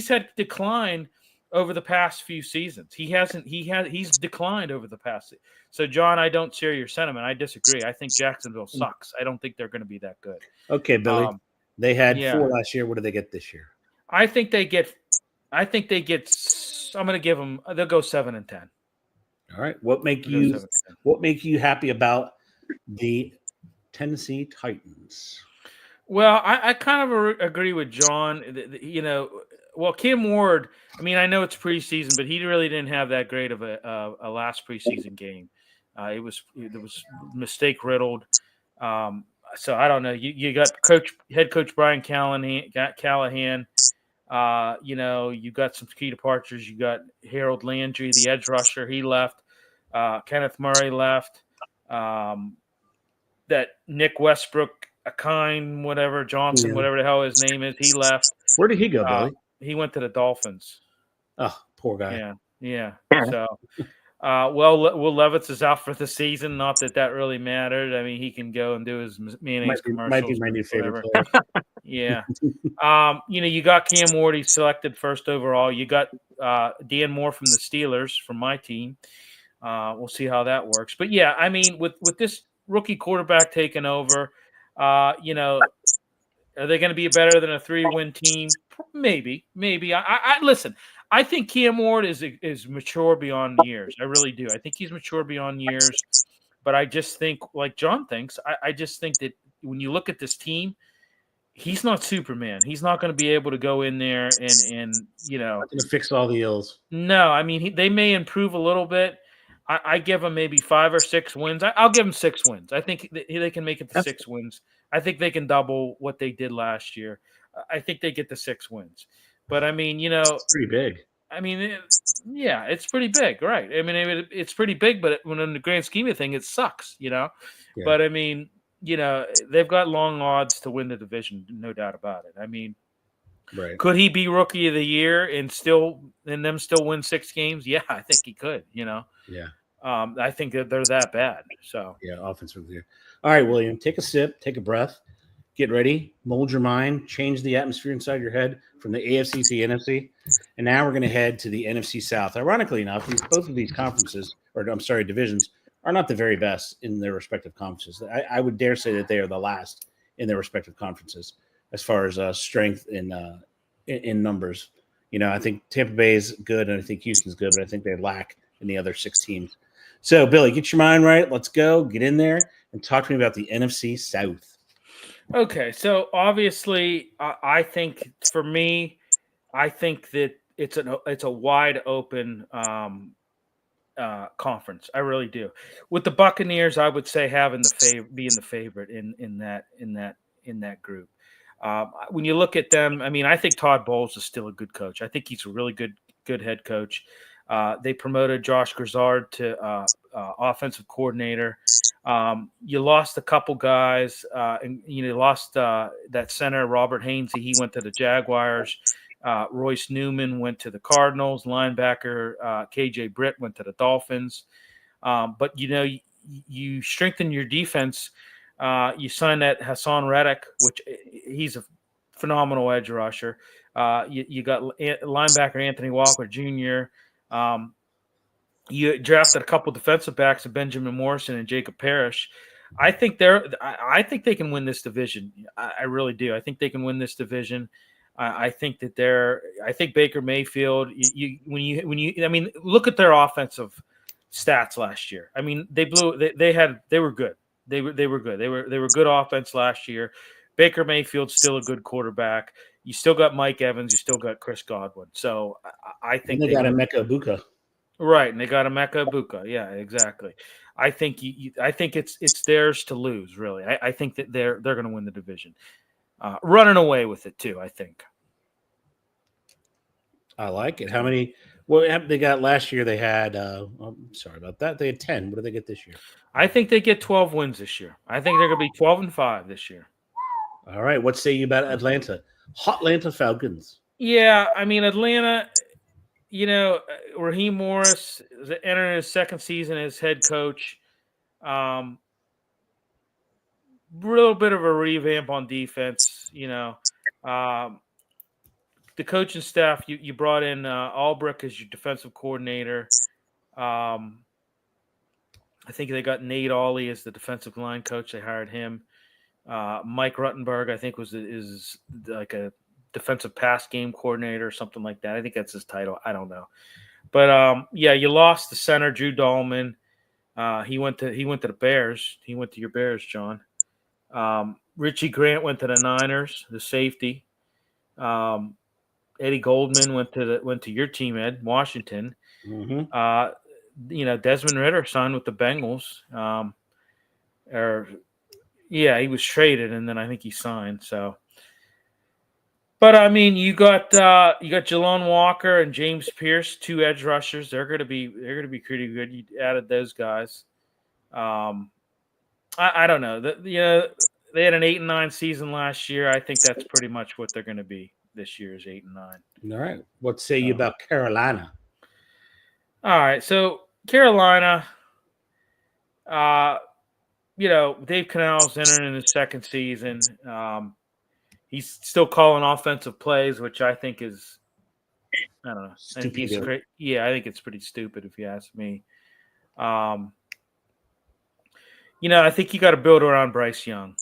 had decline over the past few seasons. He's declined over the past. So, John, I don't share your sentiment. I disagree. I think Jacksonville sucks. I don't think they're going to be that good. Okay, Billy. They had 4 last year. What do they get this year? I think they get. I'm going to give them. They'll go 7 and 10. All right. What make you happy about the Tennessee Titans? Well, I kind of agree with John. You know, well, Kim Ward. I mean, I know it's preseason, but he really didn't have that great of a last preseason game. It was mistake riddled. So I don't know. You got head coach Brian Callahan. You know, you got some key departures. You got Harold Landry, the edge rusher. He left. Kenneth Murray left. That Nick Westbrook, Johnson, whatever the hell his name is, he left. Where did he go, Billy? He went to the Dolphins. Oh, poor guy. Yeah. So. Will Levis is out for the season. Not that really mattered. I mean, he can go and do his mayonnaise commercials. Might be my new favorite player. Yeah. You know, you got Cam Ward. He's selected first overall. You got Dan Moore from the Steelers, from my team. We'll see how that works. But yeah, I mean, with this rookie quarterback taking over, you know, are they going to be better than a 3-win team? Maybe. I listen. I think Cam Ward is mature beyond years. I really do. I think he's mature beyond years. But I just think, like John thinks, I just think that when you look at this team, he's not Superman. He's not going to be able to go in there and Not going to fix all the ills. No, I mean they may improve a little bit. I give them maybe 5 or 6 wins. I'll give them 6 wins. I think they can make it to 6 wins. I think they can double what they did last year. I think they get to 6 wins. But I mean, it's pretty big. I mean, yeah, it's pretty big, right? I mean, it's pretty big, but when in the grand scheme of things, it sucks, Yeah. But I mean, they've got long odds to win the division, no doubt about it. I mean, right? Could he be rookie of the year and still win 6 games? Yeah, I think he could. Yeah. I think that they're that bad. So yeah, offensive year. All right, William, take a sip, take a breath, get ready, mold your mind, change the atmosphere inside your head from the AFC to the NFC, and now we're going to head to the NFC South. Ironically enough, both of these conferences, divisions, are not the very best in their respective conferences. I would dare say that they are the last in their respective conferences as far as strength in numbers. I think Tampa Bay is good, and I think Houston's good, but I think they lack in the other 6 teams. So, Billy, get your mind right. Let's go. Get in there and talk to me about the NFC South. Okay, so obviously, I think for me, I think that it's a wide open conference. I really do. With the Buccaneers, I would say being the favorite in that group. When you look at them, I mean, I think Todd Bowles is still a good coach. I think he's a really good head coach. They promoted Josh Grizzard to offensive coordinator. You lost a couple guys, and you lost that center, Robert Hainsey. He went to the Jaguars. Royce Newman went to the Cardinals. Linebacker KJ Britt went to the Dolphins. But you strengthen your defense. You signed that Hassan Reddick, which he's a phenomenal edge rusher. You got linebacker Anthony Walker Jr. You drafted a couple defensive backs of Benjamin Morrison and Jacob Parrish. I think they can win this division. I really do. I think they can win this division. I think Baker Mayfield. I mean, look at their offensive stats last year. I mean, they were good. They were good. They were good offense last year. Baker Mayfield's still a good quarterback. You still got Mike Evans. You still got Chris Godwin. So I think they got Emeka Egbuka. Right, and they got Emeka Egbuka. Yeah, exactly. I think I think it's theirs to lose. Really, I think that they're going to win the division, running away with it too. I think. I like it. How many? Well, they got last year. They had. I'm sorry about that. They had 10. What do they get this year? I think they get 12 wins this year. I think they're going to be 12-5 this year. All right. What say you about Atlanta? Hot Atlanta Falcons. Yeah, I mean Atlanta. Raheem Morris is entering his 2nd season as head coach. Real bit of a revamp on defense. The coaching staff. You brought in Albrecht as your defensive coordinator. I think they got Nate Ollie as the defensive line coach. They hired him. Mike Ruttenberg, I think, is like a defensive pass game coordinator or something like that. I think that's his title. I don't know. But you lost the center, Drew Dahlman. He went to the Bears. He went to your Bears, John. Richie Grant went to the Niners, the safety. Eddie Goldman went to your team, Ed, Washington. Mm-hmm. Desmond Ridder signed with the Bengals. He was traded, and then I think he signed. So, but I mean, you got Jalon Walker and James Pierce, 2 edge rushers. They're going to be pretty good. You added those guys. I don't know. They had an 8-9 season last year. I think that's pretty much what they're going to be this year is 8-9. All right. What say you about Carolina? All right. So Carolina, Dave Canales entering in his 2nd season. He's still calling offensive plays, which I think is, I don't know. I think he's great. Yeah, I think it's pretty stupid if you ask me. I think you got to build around Bryce Young.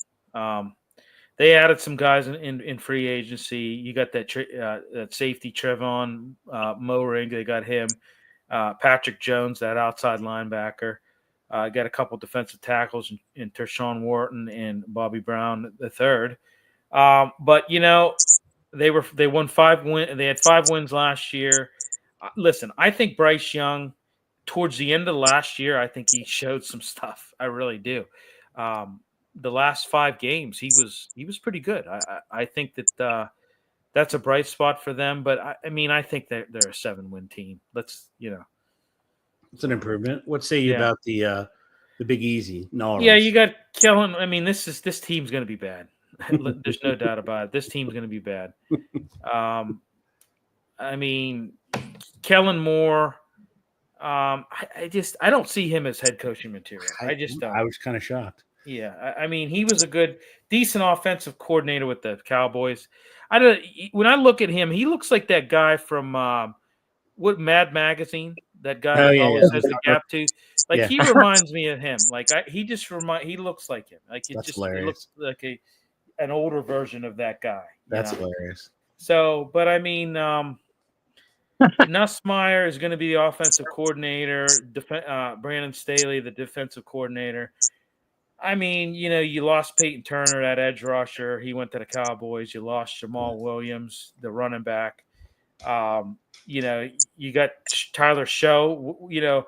They added some guys in free agency. You got that safety Trevon Moehrig. They got him. Patrick Jones, that outside linebacker. Got a couple defensive tackles in Tershawn Wharton and Bobby Brown III. But they won 5 wins. They had 5 wins last year. Listen, I think Bryce Young, towards the end of last year, I think he showed some stuff. I really do. The last 5 games, he was pretty good. I think that that's a bright spot for them. But I think they're a 7-win team. It's an improvement. What say you about the Big Easy? No, yeah, you got Kellen. This team's going to be bad. There's no doubt about it. This team's going to be bad. Kellen Moore. I don't see him as head coaching material. I just don't. I was kind of shocked. Yeah, he was a decent offensive coordinator with the Cowboys. When I look at him, he looks like that guy from Mad Magazine. That guy that always has the gap tooth. He reminds me of him. He looks like him. He looks like an older version of that guy. That's hilarious. So, but Nussmeier is going to be the offensive coordinator. Brandon Staley, the defensive coordinator. You lost Peyton Turner, that edge rusher. He went to the Cowboys. You lost Jamal Williams, the running back. You got Tyler Show. Is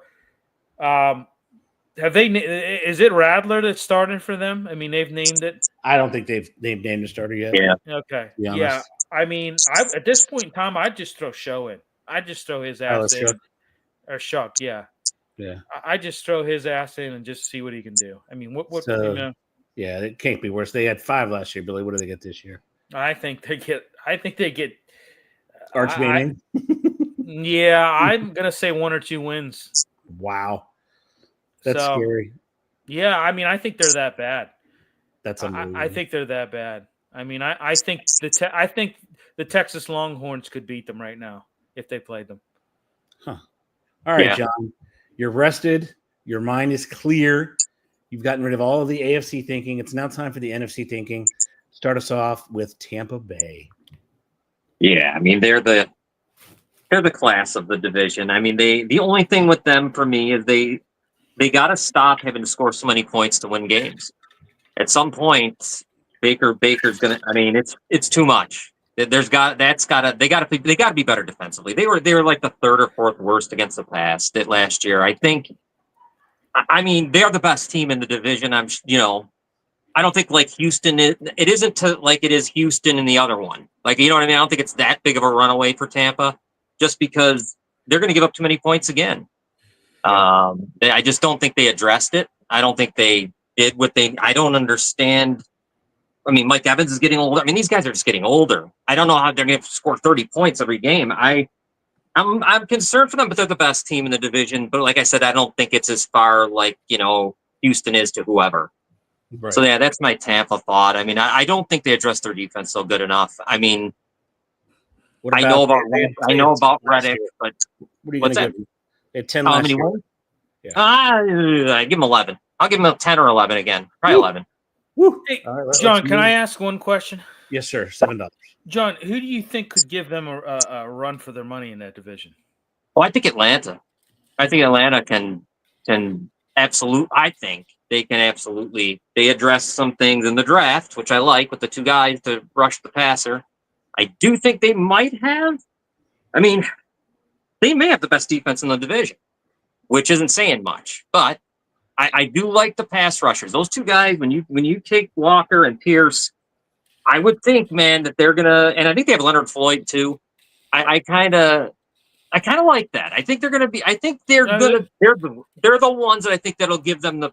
it Radler that's starting for them? They've named it. I don't think they've named a starter yet. Yeah. Okay. Yeah. At this point in time, I'd just throw Show in. I'd just throw his ass in. Or Shuck, yeah. Yeah. I just throw his ass in and just see what he can do. Yeah, it can't be worse. They had 5 last year, Billy. What do they get this year? I think they get Arch Manning. Yeah, I'm gonna say 1 or 2 wins. Wow. That's scary. Yeah, I think they're that bad. That's unbelievable. I think they're that bad. I think the Texas Longhorns could beat them right now if they played them. Huh. All right, John. You're rested. Your mind is clear. You've gotten rid of all of the AFC thinking. It's now time for the NFC thinking. Start us off with Tampa Bay. Yeah, they're the class of the division. The only thing with them for me is they got to stop having to score so many points to win games. At some point, Baker's gonna. It's too much. They got to be better defensively. They were like the 3rd or 4th worst against the pass last year. I think. They're the best team in the division. I don't think like Houston. It isn't like it is Houston in the other one. I don't think it's that big of a runaway for Tampa, just because they're going to give up too many points again. I just don't think they addressed it. I don't think they did I don't understand. Mike Evans is getting older. These guys are just getting older. I don't know how they're going to score 30 points every game. I'm concerned for them, but they're the best team in the division. But like I said, I don't think it's as far Houston is to whoever. Right. So yeah, that's my Tampa thought. I don't think they addressed their defense so good enough. I know about Reddick, but what's that? They had 10 How last many year. wins? Yeah. I give them 11. I'll give them 10 or 11 again. Probably 11. Woo. Hey, John, can I ask one question? Yes, sir. $7. John, who do you think could give them a run for their money in that division? Well, I think Atlanta. I think Atlanta can absolutely. I think they can absolutely. They address some things in the draft, which I like, with the 2 guys to rush the passer. I do think they might have. They may have the best defense in the division, which isn't saying much, but I do like the pass rushers. Those 2 guys, when you take Walker and Pierce, I would think, man, that they're gonna, and I think they have Leonard Floyd too. I kind of like that. I think they're gonna be. I think they're the ones that I think that'll give them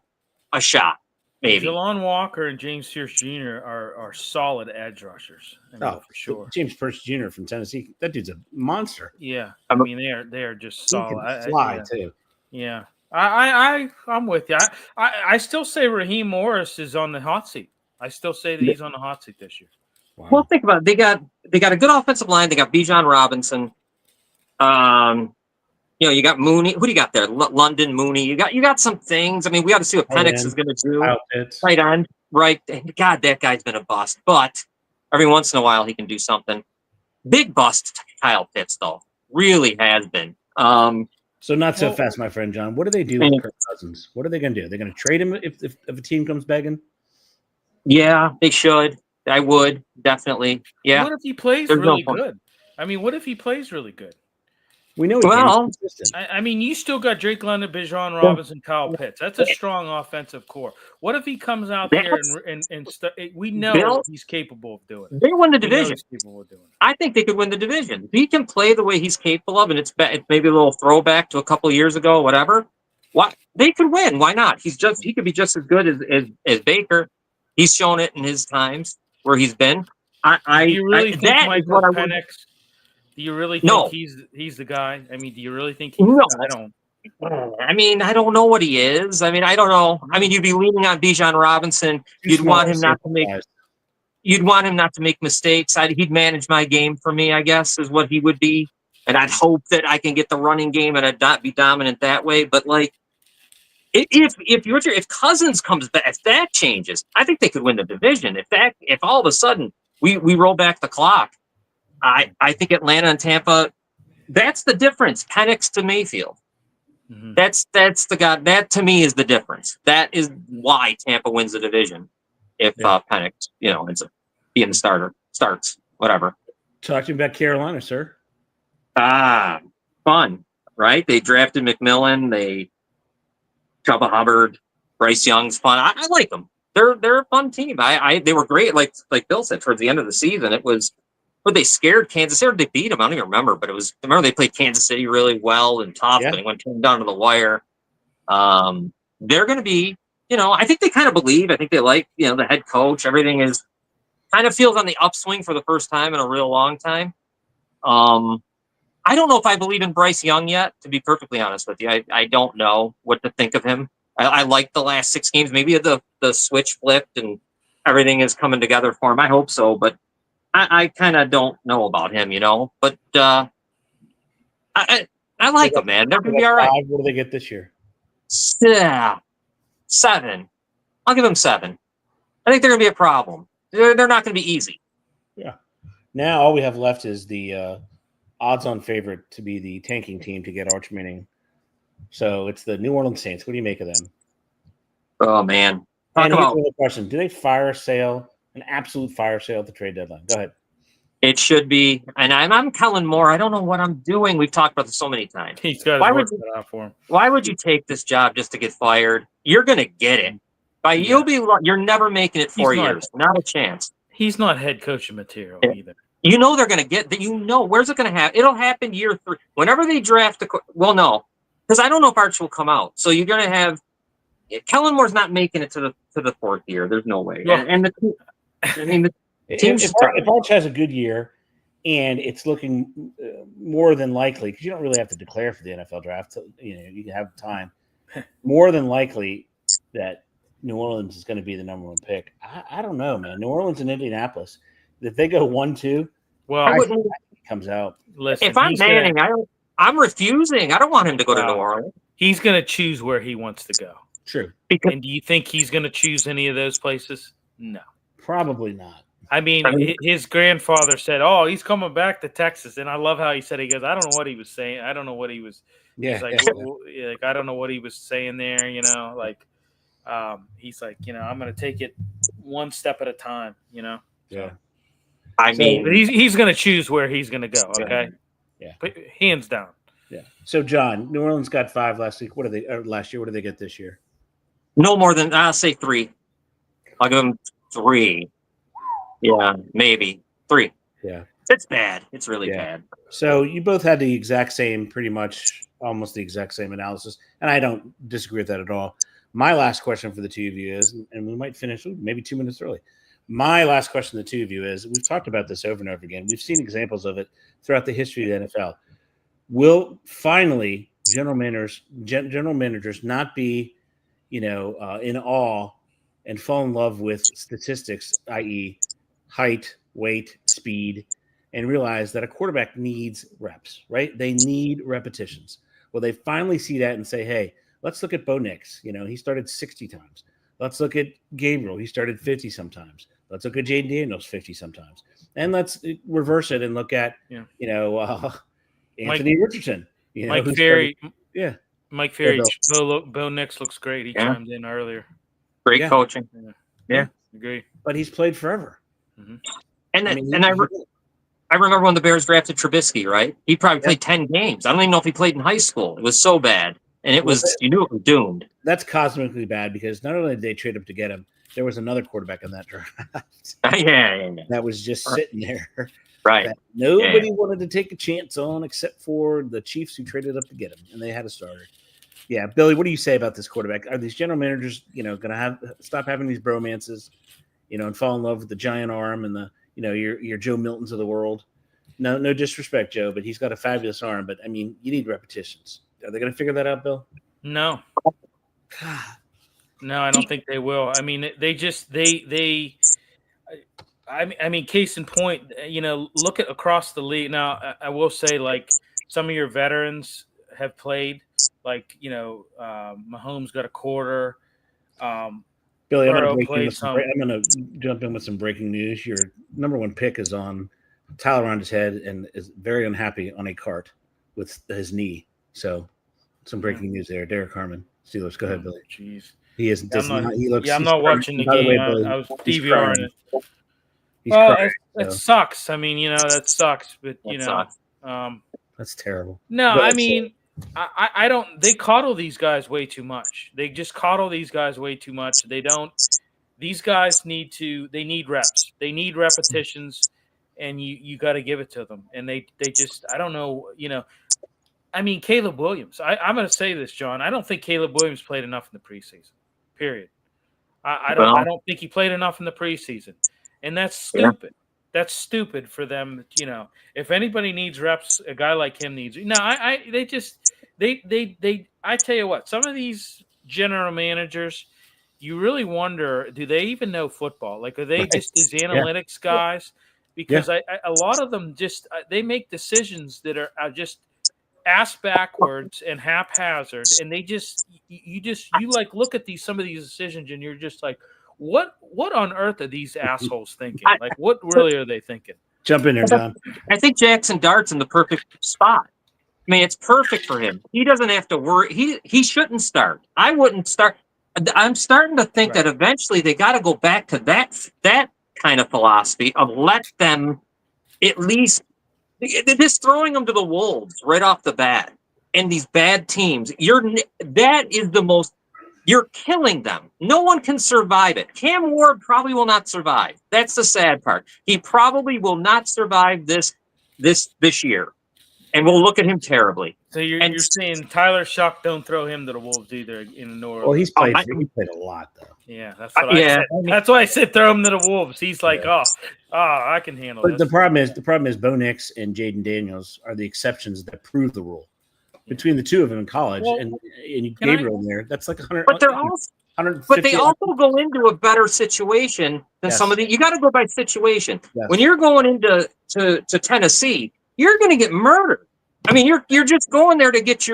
a shot. Maybe Jelon Walker and James Pierce Jr. are solid edge rushers. For sure. James Pierce Jr. from Tennessee, that dude's a monster. Yeah, they are just solid. He can fly too. Yeah. I'm with you. I still say Raheem Morris is on the hot seat. I still say that he's on the hot seat this year. Wow. Well, think about it. They got a good offensive line. They got Bijan Robinson. You got Mooney. Who do you got there? London, Mooney. You got some things. We got to see what Penix is going to do. Right on. Right. God, that guy's been a bust. But every once in a while, he can do something. Big bust, Kyle Pitts, though. Really has been. So not so fast, my friend John. What do they do with Kirk Cousins? What are they going to do? They're going to trade him if a team comes begging? Yeah, they should. I would definitely. Yeah. What if he plays really good? I mean, what if he plays really good? We know he can. He's consistent. I mean, you still got Drake London, Bijan Robinson, Kyle Pitts. That's a strong offensive core. What if he comes out there and we know he's capable of doing it. They win the division. I think they could win the division. If he can play the way he's capable of, and it's maybe a little throwback to a couple of years ago, whatever. Why they could win? Why not? He could be just as good as Baker. He's shown it in his times where he's been. Do you really think Michael Penix? Do you really think he's the guy? I mean, do you really think he's? No, I don't. I mean, I don't know what he is. I mean, I don't know. I mean, you'd be leaning on Bijan Robinson. You'd want him not to make. You'd want him not to make mistakes. He'd manage my game for me, I guess, is what he would be. And I'd hope that I can get the running game and I'd not be dominant that way. But like, if Cousins comes back, if that changes, I think they could win the division. If all of a sudden we roll back the clock. I think Atlanta and Tampa, that's the difference. Penix to Mayfield. Mm-hmm. That's the guy. That to me is the difference. That is why Tampa wins the division. If Penix, ends up being the starts, whatever. Talk to me about Carolina, sir. Fun, right? They drafted McMillan. Chuba Hubbard, Bryce Young's fun. I like them. They're a fun team. They were great. Like Bill said, towards the end of the season, it was. But they scared Kansas City. They beat them. I don't even remember, but remember they played Kansas City really well and tough, and it went down to the wire. They're going to be, I think they kind of believe. I think they like, the head coach. Everything is kind of feels on the upswing for the first time in a real long time. I don't know if I believe in Bryce Young yet, to be perfectly honest with you. I don't know what to think of him. I like the last 6 games. Maybe the switch flipped and everything is coming together for him. I hope so, but I kind of don't know about him, but I like them, man. They're going to be all right. What do they get this year? 7. I'll give them 7. I think they're going to be a problem. They're not going to be easy. Yeah. Now all we have left is the odds-on favorite to be the tanking team to get Arch Manning. So it's the New Orleans Saints. What do you make of them? Oh, man. And here's another question. Do they fire sale? An absolute fire sale at the trade deadline. Go ahead. It should be. And I'm Kellen Moore. I don't know what I'm doing. We've talked about this so many times. He's got his work cut out for him. Why would you take this job just to get fired? You're going to get it. You're never making it 4 years. Not a chance. He's not head coaching material either. They're going to get that. Where's it going to happen? It'll happen year 3. Whenever they draft no, because I don't know if Arch will come out. So you're going to have Kellen Moore's not making it to the 4th year. There's no way. Yeah. And the team's if Arch has a good year, and it's looking more than likely, because you don't really have to declare for the NFL draft. So, you can have time. More than likely that New Orleans is going to be the number 1 pick. I don't know, man. New Orleans and Indianapolis, if they go 1-2, it comes out. Listen, if I'm Manning, I'm refusing. I don't want him to go to New Orleans. He's going to choose where he wants to go. True. And do you think he's going to choose any of those places? No. Probably not. I mean, his grandfather said, he's coming back to Texas. And I love how he said, he goes, I don't know what he was saying. I don't know what he was. Yeah. Like, I don't know what he was saying there, he's like, I'm going to take it one step at a time, Yeah. But he's going to choose where he's going to go. Okay. Yeah. But hands down. Yeah. So, John, New Orleans got 5 last week. Last year? What did they get this year? No more than, I'll say 3. I'll give them 3. Yeah, maybe 3. Yeah. It's bad. It's really bad. So you both had the exact same, pretty much almost the exact same analysis. And I don't disagree with that at all. My last question for the two of you is, and we might finish maybe 2 minutes early. My last question to the two of you is, we've talked about this over and over again. We've seen examples of it throughout the history of the NFL. Will finally general managers not be, in awe and fall in love with statistics, i.e., height, weight, speed, and realize that a quarterback needs reps, right? They need repetitions. Well, they finally see that and say, hey, let's look at Bo Nix. He started 60 times. Let's look at Gabriel. He started 50 sometimes. Let's look at Jaden Daniels 50 sometimes. And let's reverse it and look at, Anthony Richardson. Mike Ferry. Mike Ferry. Yeah, Bo Nix looks great. He chimed in earlier. Great coaching. Yeah. Agree. But he's played forever. Mm-hmm. I remember when the Bears drafted Trubisky, right? He probably played 10 games. I don't even know if he played in high school. It was so bad. And you knew it was doomed. That's cosmically bad because not only did they trade up to get him, there was another quarterback in that draft. Yeah. That was just sitting there. Right. That nobody wanted to take a chance on except for the Chiefs who traded up to get him, and they had a starter. Yeah, Billy, what do you say about this quarterback? Are these general managers, going to stop having these bromances, and fall in love with the giant arm and the, your Joe Miltons of the world? No disrespect, Joe, but he's got a fabulous arm. But I mean, you need repetitions. Are they going to figure that out, Bill? No. God. No, I don't think they will. I mean, I mean, case in point, look at across the league. Now, I will say, like, some of your veterans have played. Like, Mahomes got a quarter. Billy, I'm going to jump in with some breaking news. Your number one pick is on towel around his head and is very unhappy on a cart with his knee. So, some breaking news there. Derek Harmon, Steelers. Go ahead, Billy. Jeez. He is. I'm not watching the game. Way, Billy, I was DVRing it. That sucks. I mean, that sucks. But sucks. That's terrible. No, I mean, I don't. They coddle these guys way too much. They just coddle these guys way too much. They don't. These guys need reps. They need repetitions, and you got to give it to them. And they just, I don't know. I mean, Caleb Williams. I'm going to say this, John. I don't think Caleb Williams played enough in the preseason. Period. I don't think he played enough in the preseason, and that's stupid. Yeah. That's stupid for them. If anybody needs reps, a guy like him needs. No, I tell you what, some of these general managers, you really wonder, do they even know football? Like, are they just these analytics guys? Because a lot of them just they make decisions that are just ass backwards and haphazard, and they just you like look at some of these decisions, and you're just like, what on earth are these assholes thinking? Like, what really are they thinking? Jump in there, John. I think Jackson Dart's in the perfect spot. I mean, it's perfect for him. He doesn't have to worry. He shouldn't start. I wouldn't start. I'm starting to think that eventually they got to go back to that kind of philosophy of let them at least. Just throwing them to the wolves right off the bat, and these bad teams, you're killing them. No one can survive it. Cam Ward probably will not survive. That's the sad part. He probably will not survive this year, and we'll look at him terribly. So you're saying Tyler Shuck, don't throw him to the wolves either in New Orleans. Well, he played a lot though. Yeah, that's what I said. That's why I said throw him to the wolves. He's like, I can handle this. But the problem is Bo Nix and Jaden Daniels are the exceptions that prove the rule. Between the two of them in college and Gabriel in there, that's like 100. But but they also go into a better situation than some of the. You got to go by situation. Yes. When you're going into to Tennessee, you're going to get murdered. I mean, you're just going there to get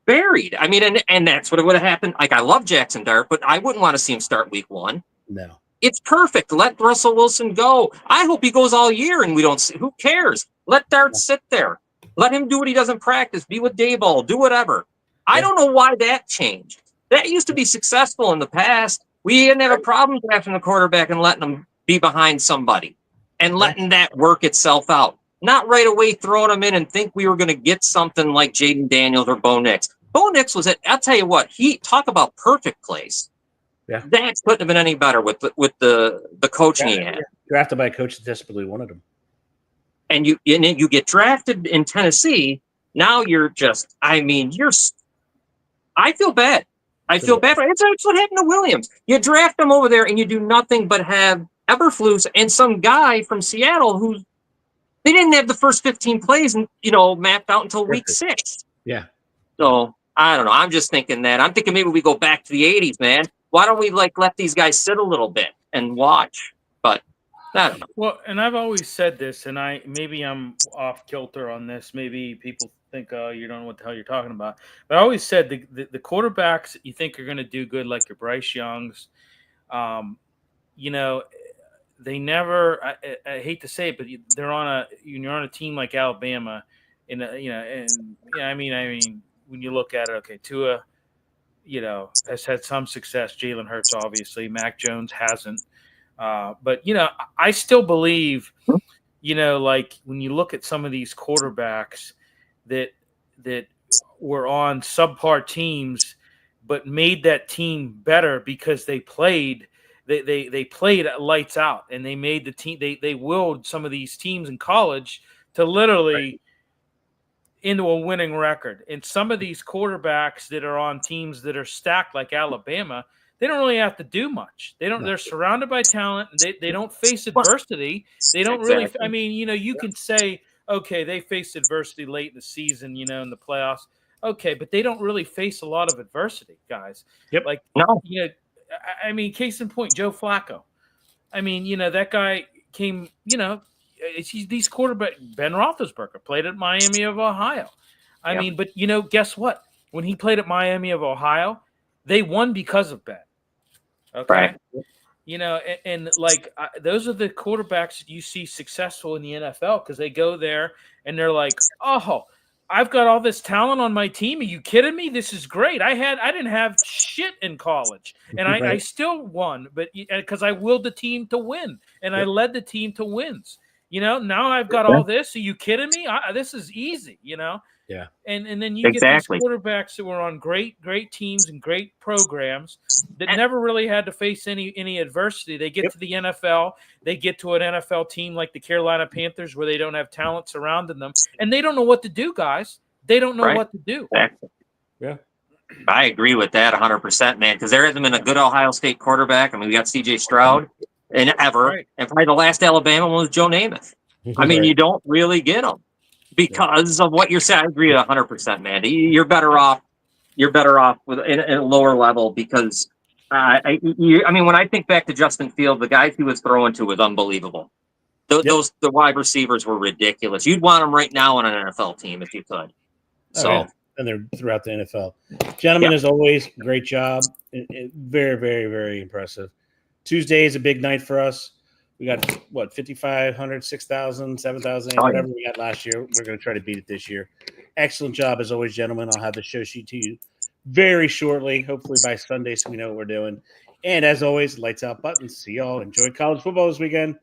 buried. I mean, and that's what would have happened. Like, I love Jackson Dart, but I wouldn't want to see him start week 1. No. It's perfect. Let Russell Wilson go. I hope he goes all year and we don't see. Who cares? Let Dart sit there. Let him do what he does in practice. Be with Dayball. Do whatever. I don't know why that changed. That used to be successful in the past. We didn't have a problem drafting the quarterback and letting him be behind somebody and letting that work itself out. Not right away throwing him in and think we were going to get something like Jaden Daniels or Bo Nix. Bo Nix was I'll tell you what, talk about perfect place. Yeah. That couldn't have been any better with the coaching he had. Drafted by a coach that desperately wanted him. And you get drafted in Tennessee. Now you're just, I feel bad. I feel bad. It's what happened to Williams. You draft him over there and you do nothing but have Eberflus and some guy from Seattle who they didn't have the first 15 plays mapped out until week 6. Yeah. So I don't know. I'm just thinking that. I'm thinking maybe we go back to the 80s, man. Why don't we let these guys sit a little bit and watch? But I don't know. Well, and I've always said this, and maybe I'm off kilter on this. Maybe people think, you don't know what the hell you're talking about. But I always said the quarterbacks you think are going to do good, like your Bryce Youngs, they never. I hate to say it, but you're on a team like Alabama, I mean, when you look at it, okay, Tua, has had some success. Jalen Hurts, obviously, Mac Jones hasn't. But I still believe, like when you look at some of these quarterbacks that were on subpar teams, but made that team better because they played. They played lights out, and they made the team. They willed some of these teams in college to literally into a winning record. And some of these quarterbacks that are on teams that are stacked like Alabama, they don't really have to do much. They're surrounded by talent. They don't face adversity. They don't really. I mean, you can say, okay, they faced adversity late in the season, in the playoffs. Okay, but they don't really face a lot of adversity, guys. Yep. Like, I mean, case in point, Joe Flacco. I mean, that guy came, these quarterback, Ben Roethlisberger played at Miami of Ohio. I mean, but guess what? When he played at Miami of Ohio, they won because of Ben. Okay. Right. And like those are the quarterbacks that you see successful in the NFL because they go there and they're like, oh, I've got all this talent on my team. Are you kidding me? This is great. I didn't have shit in college, and I still won, but because I willed the team to win, and I led the team to wins. Now I've got all this. Are you kidding me? This is easy. Yeah. And then you get these quarterbacks that were on great teams and great programs that never really had to face any adversity. They get to the NFL. They get to an NFL team like the Carolina Panthers where they don't have talent surrounding them. And they don't know what to do, guys. They don't know what to do. Exactly. Yeah. I agree with that 100%, man, because there hasn't been a good Ohio State quarterback. I mean, we got C.J. Stroud and probably the last Alabama one was Joe Namath. I mean, you don't really get them. Because of what you're saying, I agree 100%, man. You're better off. You're better off with in a lower level because, I mean, when I think back to Justin Fields, the guys he was throwing to was unbelievable. The wide receivers were ridiculous. You'd want them right now on an NFL team if you could. So, and they're throughout the NFL. Gentlemen, as always, great job. Very, very, very impressive. Tuesday is a big night for us. We got, 5,500, 6,000, 7,000, whatever we got last year. We're going to try to beat it this year. Excellent job, as always, gentlemen. I'll have the show sheet to you very shortly, hopefully by Sunday, so we know what we're doing. And as always, lights out buttons. See y'all. Enjoy college football this weekend.